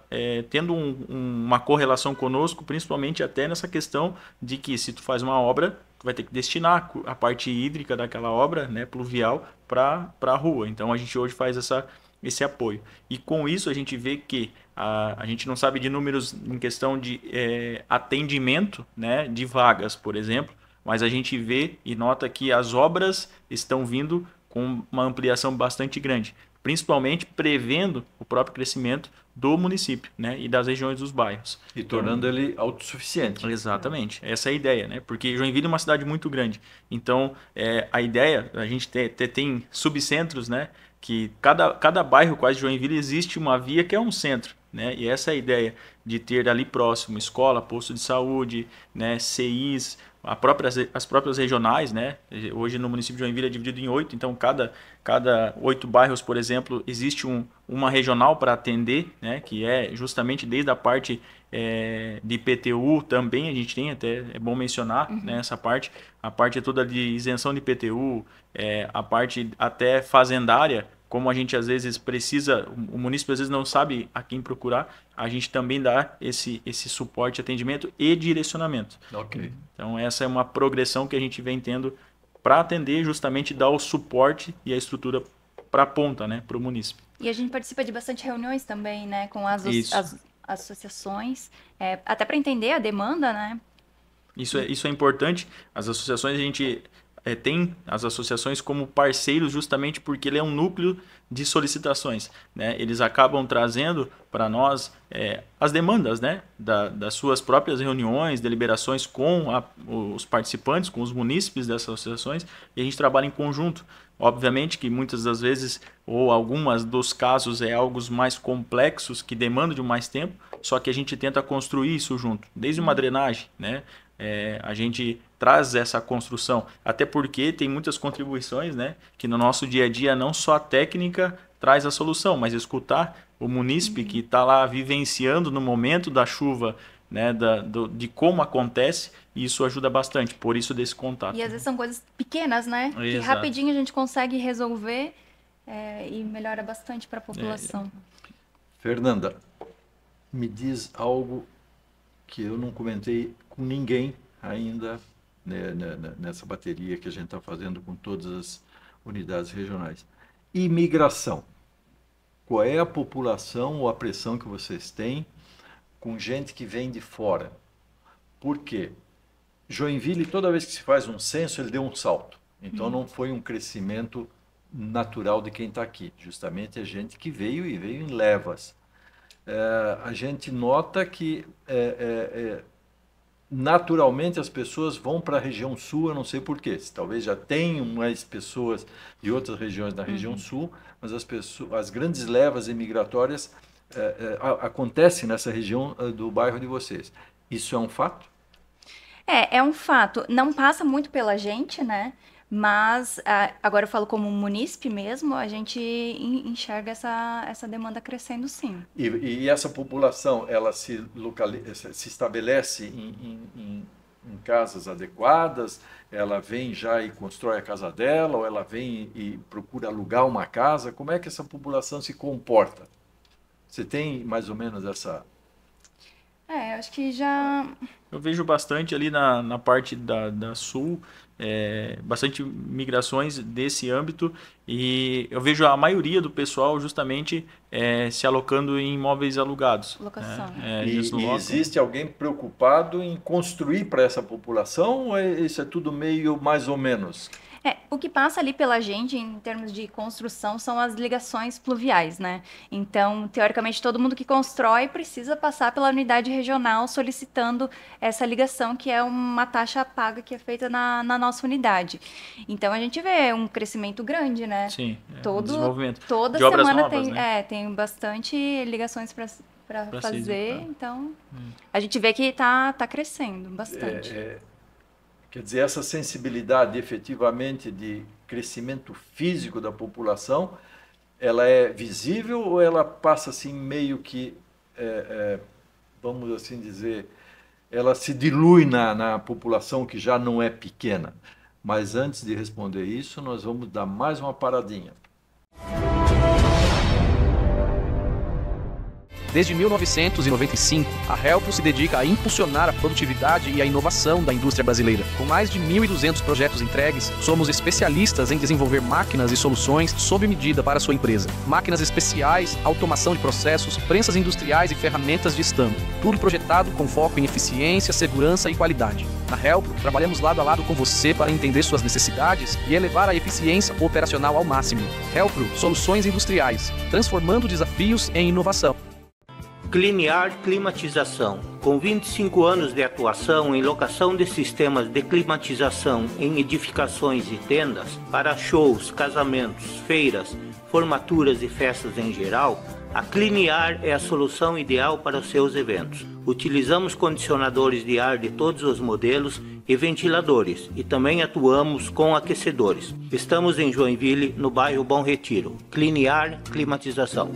tendo uma correlação conosco, principalmente até nessa questão de que se tu faz uma obra, tu vai ter que destinar a parte hídrica daquela obra, né, pluvial, para a rua. Então, a gente hoje faz esse apoio. E com isso, a gente vê que a gente não sabe de números em questão de atendimento, né, de vagas, por exemplo, mas a gente vê e nota que as obras estão vindo com uma ampliação bastante grande, principalmente prevendo o próprio crescimento do município, né, e das regiões dos bairros. E tornando ele autossuficiente. Exatamente, essa é a ideia, né? Porque Joinville é uma cidade muito grande. Então, a ideia, a gente tem subcentros, né? Que cada bairro quase de Joinville existe uma via que é um centro, né? E essa é a ideia de ter ali próximo escola, posto de saúde, né? CIs, as próprias regionais, né? Hoje no município de Joinville é dividido em 8, então cada 8 bairros, por exemplo, existe uma regional para atender, né? Que é justamente desde a parte de IPTU também, a gente tem, até é bom mencionar, né, essa parte, a parte toda de isenção de IPTU, a parte até fazendária, como a gente às vezes precisa, o município às vezes não sabe a quem procurar, a gente também dá esse suporte, atendimento e direcionamento. Ok. Então essa é uma progressão que a gente vem tendo para atender, justamente dar o suporte e a estrutura para a ponta, né, para o município. E a gente participa de bastante reuniões também, né, com as associações, até para entender a demanda, né? Isso é importante. As associações, a gente tem as associações como parceiros justamente porque ele é um núcleo de solicitações, né? Eles acabam trazendo para nós as demandas, né? Das suas próprias reuniões, deliberações com os participantes, com os munícipes dessas associações, e a gente trabalha em conjunto. Obviamente que muitas das vezes, ou algumas dos casos, algo mais complexos que demandam de mais tempo, só que a gente tenta construir isso junto, desde uma drenagem, né? A gente traz essa construção, até porque tem muitas contribuições, né? Que no nosso dia a dia não só a técnica traz a solução, mas escutar o munícipe que está lá vivenciando no momento da chuva, né? De como acontece, isso ajuda bastante, por isso desse contato. E às vezes são coisas pequenas, né? Exato. Que rapidinho a gente consegue resolver e melhora bastante para a população. Fernanda, me diz algo que eu não comentei com ninguém ainda, né, nessa bateria que a gente está fazendo com todas as unidades regionais. Imigração. Qual é a população ou a pressão que vocês têm com gente que vem de fora? Por quê? Joinville, toda vez que se faz um censo, ele deu um salto. Então não foi um crescimento natural de quem está aqui. Justamente a gente que veio e veio em levas. A gente nota que naturalmente as pessoas vão para a região sul, eu não sei porquê. Talvez já tenham mais pessoas de outras regiões da região sul, mas as grandes levas imigratórias acontecem nessa região do bairro de vocês. Isso é um fato? É um fato. Não passa muito pela gente, né? Mas, agora eu falo como munícipe mesmo, a gente enxerga essa demanda crescendo, sim. E essa população, ela se estabelece em casas adequadas? Ela vem já e constrói a casa dela? Ou ela vem e procura alugar uma casa? Como é que essa população se comporta? Você tem mais ou menos essa... Acho que já... Eu vejo bastante ali na parte da sul, bastante migrações desse âmbito, e eu vejo a maioria do pessoal justamente se alocando em imóveis alugados. Locação. E existe alguém preocupado em construir para essa população, ou isso é tudo meio mais ou menos? O que passa ali pela gente em termos de construção são as ligações pluviais, né? Então, teoricamente, todo mundo que constrói precisa passar pela unidade regional solicitando essa ligação, que é uma taxa paga que é feita na nossa unidade. Então, a gente vê um crescimento grande, né? Sim, desenvolvimento. Toda de obras semana novas, né? tem bastante ligações para fazer, então a gente vê que tá crescendo bastante. Quer dizer, essa sensibilidade efetivamente de crescimento físico da população, ela é visível ou ela passa assim meio que, vamos assim dizer, ela se dilui na população que já não é pequena? Mas antes de responder isso, nós vamos dar mais uma paradinha. Desde 1995, a Helpro se dedica a impulsionar a produtividade e a inovação da indústria brasileira. Com mais de 1.200 projetos entregues, somos especialistas em desenvolver máquinas e soluções sob medida para a sua empresa. Máquinas especiais, automação de processos, prensas industriais e ferramentas de estampo. Tudo projetado com foco em eficiência, segurança e qualidade. Na Helpro, trabalhamos lado a lado com você para entender suas necessidades e elevar a eficiência operacional ao máximo. Helpro, soluções industriais, transformando desafios em inovação. Cliniar Climatização. Com 25 anos de atuação em locação de sistemas de climatização em edificações e tendas para shows, casamentos, feiras, formaturas e festas em geral, a Cliniar é a solução ideal para os seus eventos. Utilizamos condicionadores de ar de todos os modelos e ventiladores, e também atuamos com aquecedores. Estamos em Joinville, no bairro Bom Retiro. Cliniar Climatização.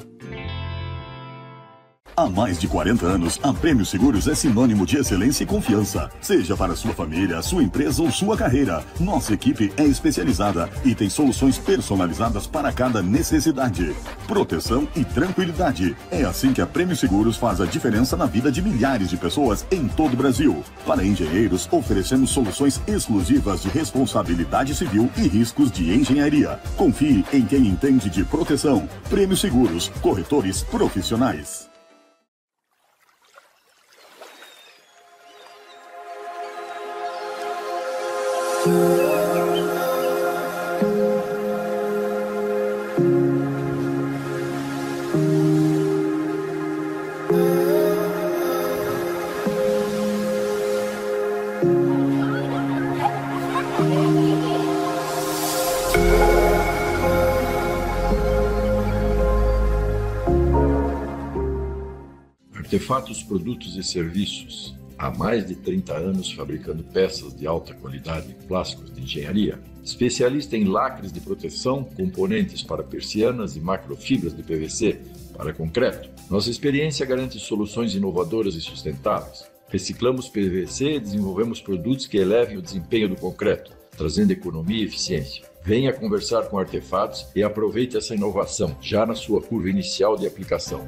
Há mais de 40 anos, a Prêmio Seguros é sinônimo de excelência e confiança. Seja para sua família, sua empresa ou sua carreira, nossa equipe é especializada e tem soluções personalizadas para cada necessidade. Proteção e tranquilidade. É assim que a Prêmio Seguros faz a diferença na vida de milhares de pessoas em todo o Brasil. Para engenheiros, oferecemos soluções exclusivas de responsabilidade civil e riscos de engenharia. Confie em quem entende de proteção. Prêmio Seguros, corretores profissionais. Artefatos, produtos e serviços. Há mais de 30 anos fabricando peças de alta qualidade em plásticos de engenharia. Especialista em lacres de proteção, componentes para persianas e macrofibras de PVC para concreto. Nossa experiência garante soluções inovadoras e sustentáveis. Reciclamos PVC e desenvolvemos produtos que elevem o desempenho do concreto, trazendo economia e eficiência. Venha conversar com Artefatos e aproveite essa inovação já na sua curva inicial de aplicação.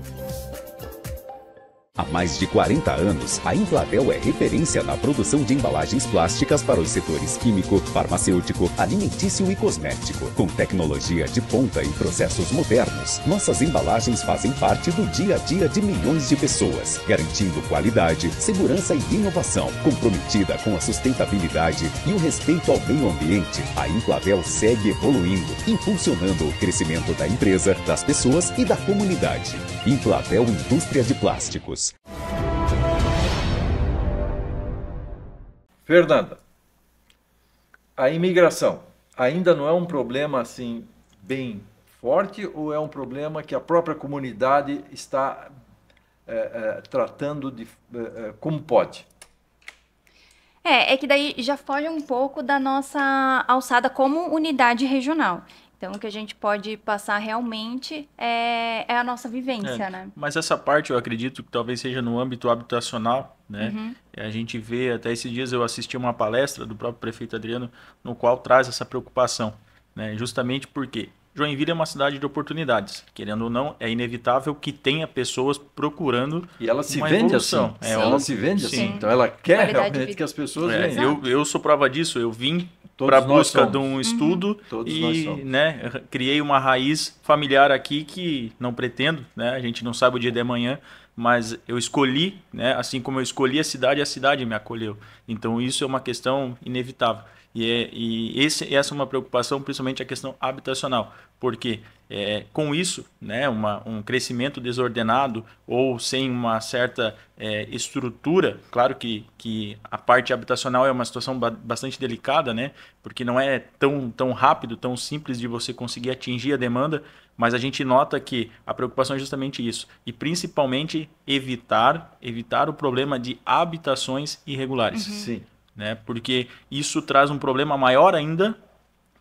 Há mais de 40 anos, a Inflavel é referência na produção de embalagens plásticas para os setores químico, farmacêutico, alimentício e cosmético. Com tecnologia de ponta e processos modernos, nossas embalagens fazem parte do dia a dia de milhões de pessoas, garantindo qualidade, segurança e inovação. Comprometida com a sustentabilidade e o respeito ao meio ambiente, a Inflavel segue evoluindo, impulsionando o crescimento da empresa, das pessoas e da comunidade. Inflavel Indústria de Plásticos. Fernanda, a imigração ainda não é um problema assim bem forte ou é um problema que a própria comunidade está tratando como pode? É que daí já foge um pouco da nossa alçada como unidade regional. Então, o que a gente pode passar realmente é a nossa vivência, né? Mas essa parte eu acredito que talvez seja no âmbito habitacional, né? Uhum. A gente vê, até esses dias eu assisti uma palestra do próprio prefeito Adriano, no qual traz essa preocupação, né? Justamente porque Joinville é uma cidade de oportunidades. Querendo ou não, é inevitável que tenha pessoas procurando e ela se vende evolução. Assim. Ela se vende assim. Então, ela quer realmente que as pessoas venham. Eu sou prova disso. Eu vim para a busca de um estudo e criei uma raiz familiar aqui que não pretendo, né? A gente não sabe o dia de amanhã, mas eu escolhi, né? Assim como eu escolhi a cidade me acolheu. Então isso é uma questão inevitável. Essa é uma preocupação, principalmente a questão habitacional, porque com isso, né, um crescimento desordenado ou sem uma certa estrutura, claro que a parte habitacional é uma situação bastante delicada, né, porque não é tão rápido, tão simples de você conseguir atingir a demanda, mas a gente nota que a preocupação é justamente isso, e principalmente evitar o problema de habitações irregulares. Uhum. Sim. Né? Porque isso traz um problema maior ainda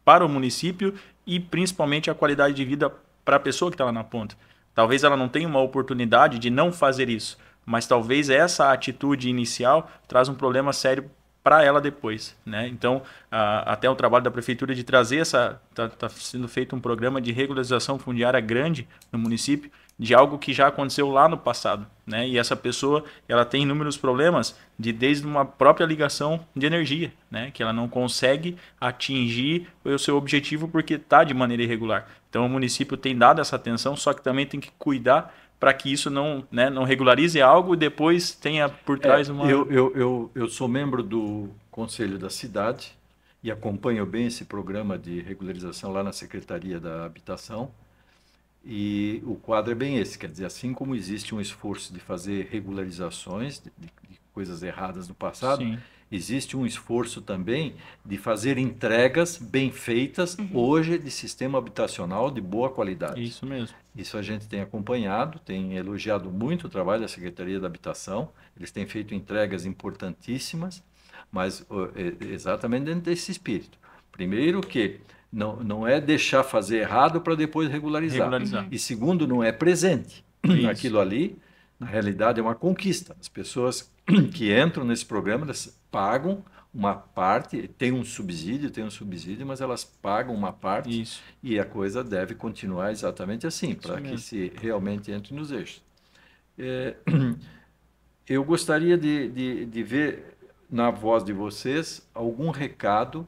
para o município e principalmente a qualidade de vida para a pessoa que está lá na ponta. Talvez ela não tenha uma oportunidade de não fazer isso, mas talvez essa atitude inicial traz um problema sério para ela depois, né? Então, até o trabalho da prefeitura de trazer tá sendo feito um programa de regularização fundiária grande no município, de algo que já aconteceu lá no passado, né? E essa pessoa, ela tem inúmeros problemas desde uma própria ligação de energia, né? Que ela não consegue atingir o seu objetivo porque está de maneira irregular. Então o município tem dado essa atenção, só que também tem que cuidar para que isso não, né, não regularize algo e depois tenha por trás uma... Eu sou membro do Conselho da Cidade e acompanho bem esse programa de regularização lá na Secretaria da Habitação. E o quadro é bem esse, quer dizer, assim como existe um esforço de fazer regularizações de coisas erradas no passado, Sim. existe um esforço também de fazer entregas bem feitas hoje de sistema habitacional de boa qualidade. Isso mesmo. Isso a gente tem acompanhado, tem elogiado muito o trabalho da Secretaria da Habitação, eles têm feito entregas importantíssimas, mas exatamente dentro desse espírito. Primeiro que não é deixar fazer errado para depois regularizar. E segundo, não é presente. Aquilo ali, na realidade, é uma conquista. As pessoas que entram nesse programa, elas pagam uma parte, tem um subsídio, mas elas pagam uma parte. Isso. E a coisa deve continuar exatamente assim, para que se realmente entre nos eixos. Eu gostaria de ver na voz de vocês algum recado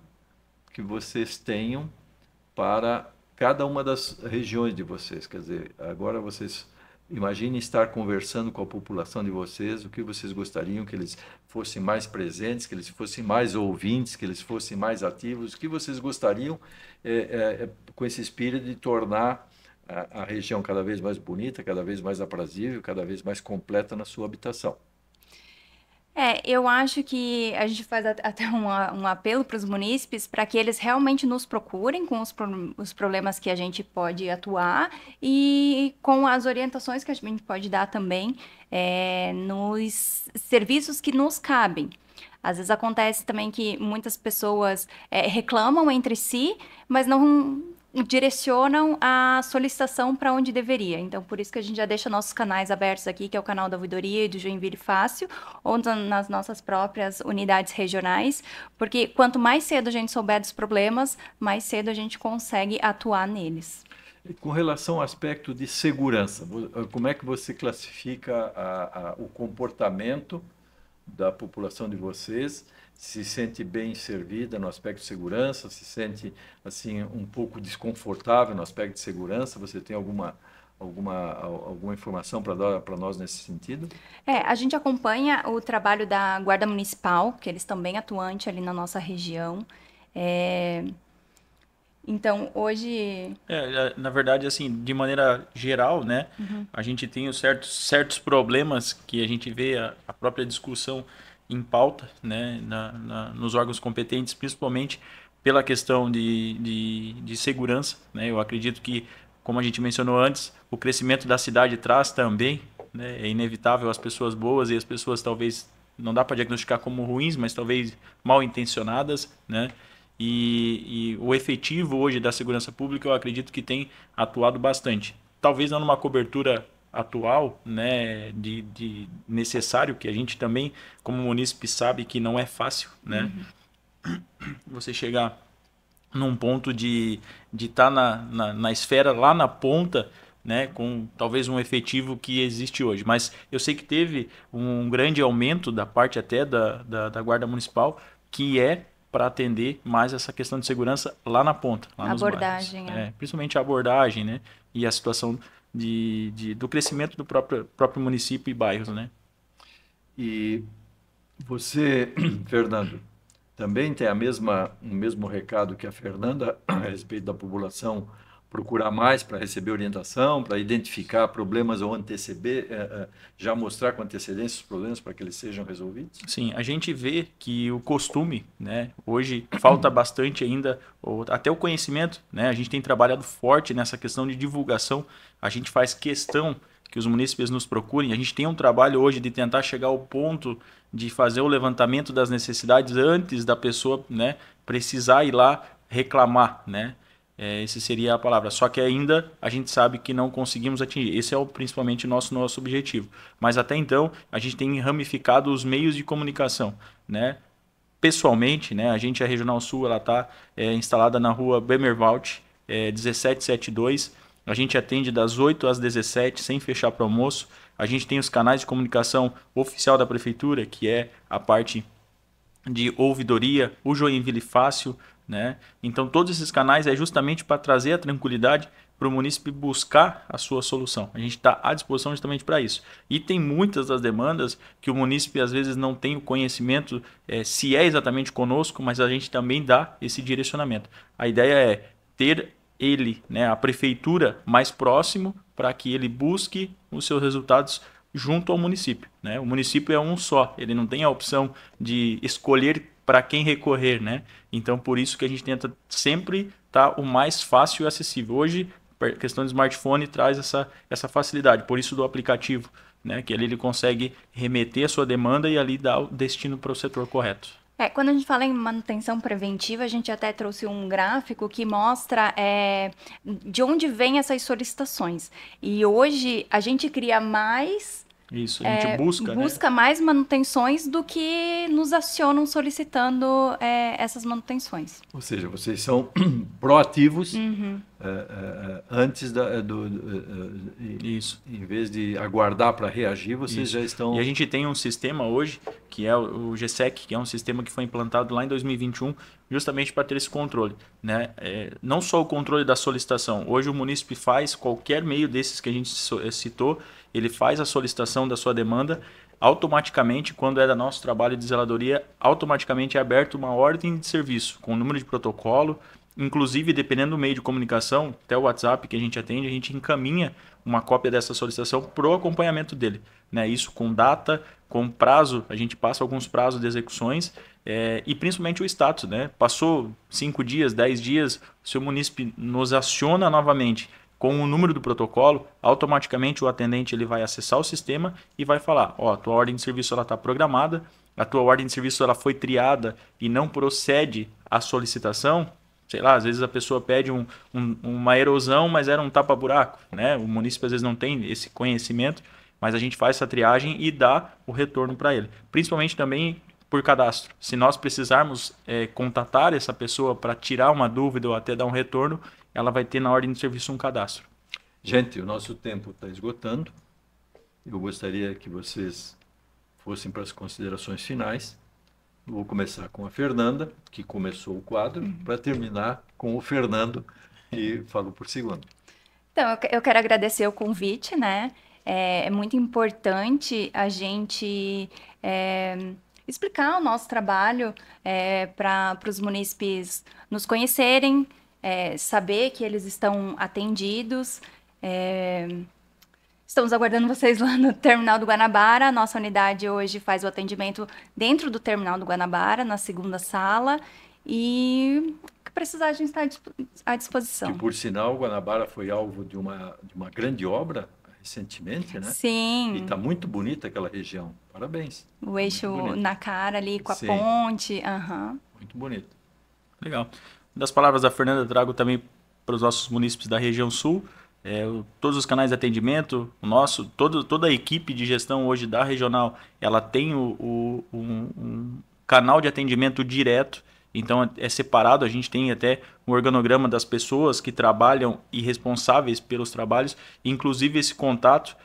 que vocês tenham para cada uma das regiões de vocês. Quer dizer, agora vocês imaginem estar conversando com a população de vocês, o que vocês gostariam que eles fossem mais presentes, que eles fossem mais ouvintes, que eles fossem mais ativos, o que vocês gostariam com esse espírito de tornar a região cada vez mais bonita, cada vez mais aprazível, cada vez mais completa na sua habitação. Eu acho que a gente faz até um apelo para os munícipes para que eles realmente nos procurem com os problemas que a gente pode atuar e com as orientações que a gente pode dar também nos serviços que nos cabem. Às vezes acontece também que muitas pessoas reclamam entre si, mas não direcionam a solicitação para onde deveria. Então, por isso que a gente já deixa nossos canais abertos aqui, que é o canal da Ouvidoria e do Joinville Fácil, ou nas nossas próprias unidades regionais, porque quanto mais cedo a gente souber dos problemas, mais cedo a gente consegue atuar neles. Com relação ao aspecto de segurança, como é que você classifica o comportamento da população de vocês? Se sente bem servida no aspecto de segurança, se sente assim um pouco desconfortável no aspecto de segurança? Você tem alguma informação para dar para nós nesse sentido? A gente acompanha o trabalho da Guarda Municipal, que eles estão bem atuantes ali na nossa região. Então, hoje... na verdade, assim, de maneira geral, né, a gente tem os certos problemas que a gente vê a própria discussão em pauta, né, nos órgãos competentes, principalmente pela questão de segurança, né? Eu acredito que, como a gente mencionou antes, o crescimento da cidade traz também, né, é inevitável as pessoas boas e as pessoas talvez, não dá para diagnosticar como ruins, mas talvez mal intencionadas, né? E o efetivo hoje da segurança pública, eu acredito que tem atuado bastante. Talvez não numa cobertura atual, né, de necessário, que a gente também, como munícipe, sabe que não é fácil, né? Você chegar num ponto de estar na esfera lá na ponta, né, com talvez um efetivo que existe hoje. Mas eu sei que teve um grande aumento da parte até da Guarda Municipal, que é para atender mais essa questão de segurança lá na ponta, lá nos bairros. Principalmente a abordagem, né, e a situação do crescimento do próprio município e bairros, né? E você, Fernando, também tem o mesmo recado que a Fernanda a respeito da população procurar mais para receber orientação, para identificar problemas ou anteceder, já mostrar com antecedência os problemas para que eles sejam resolvidos? Sim, a gente vê que o costume, né, hoje falta bastante ainda, até o conhecimento, né, a gente tem trabalhado forte nessa questão de divulgação, a gente faz questão que os munícipes nos procurem, a gente tem um trabalho hoje de tentar chegar ao ponto de fazer o levantamento das necessidades antes da pessoa, né, precisar ir lá reclamar, né? Essa seria a palavra. Só que ainda a gente sabe que não conseguimos atingir. Esse é principalmente nosso objetivo. Mas até então, a gente tem ramificado os meios de comunicação, né? Pessoalmente, né? A Regional Sul, ela está instalada na rua Bemervalt, 1772. A gente atende das 8 às 17, sem fechar para o almoço. A gente tem os canais de comunicação oficial da Prefeitura, que é a parte de ouvidoria, o Joinville Fácil, né? Então, todos esses canais é justamente para trazer a tranquilidade para o munícipe buscar a sua solução. A gente está à disposição justamente para isso. E tem muitas das demandas que o munícipe às vezes não tem o conhecimento se é exatamente conosco, mas a gente também dá esse direcionamento. A ideia é ter ele, né, a prefeitura mais próximo para que ele busque os seus resultados junto ao município, né? O município é um só, ele não tem a opção de escolher para quem recorrer, né? Então, por isso que a gente tenta sempre estar o mais fácil e acessível. Hoje, a questão do smartphone traz essa facilidade, por isso do aplicativo, né? Que ali ele consegue remeter a sua demanda e ali dar o destino para o setor correto. Quando a gente fala em manutenção preventiva, a gente até trouxe um gráfico que mostra de onde vêm essas solicitações. E hoje a gente cria mais... Isso, a gente busca mais manutenções do que nos acionam solicitando essas manutenções. Ou seja, vocês são proativos antes Isso. Em vez de aguardar para reagir, vocês já estão... E a gente tem um sistema hoje, que é o GSEC, que é um sistema que foi implantado lá em 2021, justamente para ter esse controle, né? Não só o controle da solicitação. Hoje o munícipe faz qualquer meio desses que a gente citou, ele faz a solicitação da sua demanda, automaticamente, quando é da nosso trabalho de zeladoria, automaticamente é aberto uma ordem de serviço com o número de protocolo, inclusive dependendo do meio de comunicação, até o WhatsApp que a gente atende, a gente encaminha uma cópia dessa solicitação para o acompanhamento dele, né? Isso com data, com prazo, a gente passa alguns prazos de execuções e principalmente o status, né? Passou 5 dias, 10 dias, o seu munícipe nos aciona novamente com o número do protocolo, automaticamente o atendente ele vai acessar o sistema e vai falar, a tua ordem de serviço está programada, a tua ordem de serviço ela foi triada e não procede à solicitação. Sei lá, às vezes a pessoa pede uma erosão, mas era um tapa-buraco, né? O munícipe às vezes não tem esse conhecimento, mas a gente faz essa triagem e dá o retorno para ele. Principalmente também por cadastro. Se nós precisarmos contatar essa pessoa para tirar uma dúvida ou até dar um retorno, ela vai ter na ordem de serviço um cadastro. Gente, o nosso tempo está esgotando. Eu gostaria que vocês fossem para as considerações finais. Vou começar com a Fernanda, que começou o quadro, para terminar com o Fernando, que falou por segundo. Então, eu quero agradecer o convite, né? É muito importante a gente explicar o nosso trabalho para os munícipes nos conhecerem, saber que eles estão atendidos. Estamos aguardando vocês lá no Terminal do Guanabara. A nossa unidade hoje faz o atendimento dentro do Terminal do Guanabara, na segunda sala. E o que precisar, a gente está à disposição. Que, por sinal, o Guanabara foi alvo de uma grande obra recentemente, né? Sim. E está muito bonita aquela região. Parabéns. O eixo na cara ali, com a ponte. Muito bonito. Legal. Das palavras da Fernanda, trago também para os nossos munícipes da região sul, todos os canais de atendimento, toda a equipe de gestão hoje da regional, ela tem um canal de atendimento direto, então é separado, a gente tem até um organograma das pessoas que trabalham e responsáveis pelos trabalhos, inclusive esse contato,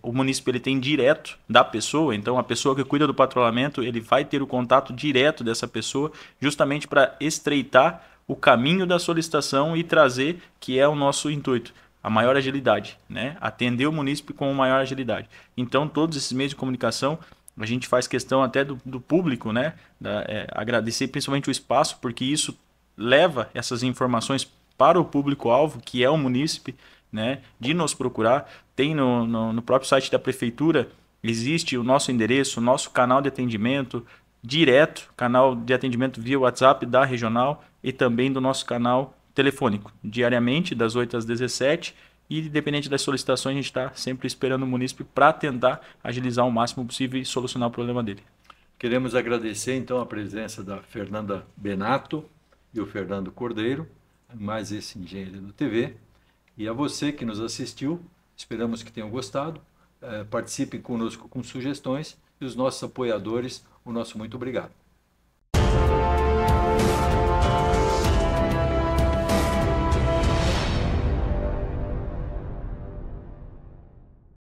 o munícipe ele tem direto da pessoa, então a pessoa que cuida do patrulhamento, ele vai ter o contato direto dessa pessoa, justamente para estreitar o caminho da solicitação e trazer, que é o nosso intuito, a maior agilidade, né? Atender o munícipe com maior agilidade. Então, todos esses meios de comunicação, a gente faz questão até do público, né? Agradecer principalmente o espaço, porque isso leva essas informações para o público-alvo, que é o munícipe, né? De nos procurar. Tem no próprio site da prefeitura, existe o nosso endereço, o nosso canal de atendimento direto, canal de atendimento via WhatsApp da regional e também do nosso canal telefônico, diariamente, das 8 às 17, e independente das solicitações, a gente está sempre esperando o munícipe para tentar agilizar o máximo possível e solucionar o problema dele. Queremos agradecer, então, a presença da Fernanda Benato e o Fernando Cordeiro, mais esse engenheiro do TV, e a você que nos assistiu, esperamos que tenham gostado, participem conosco com sugestões, e os nossos apoiadores, o nosso muito obrigado.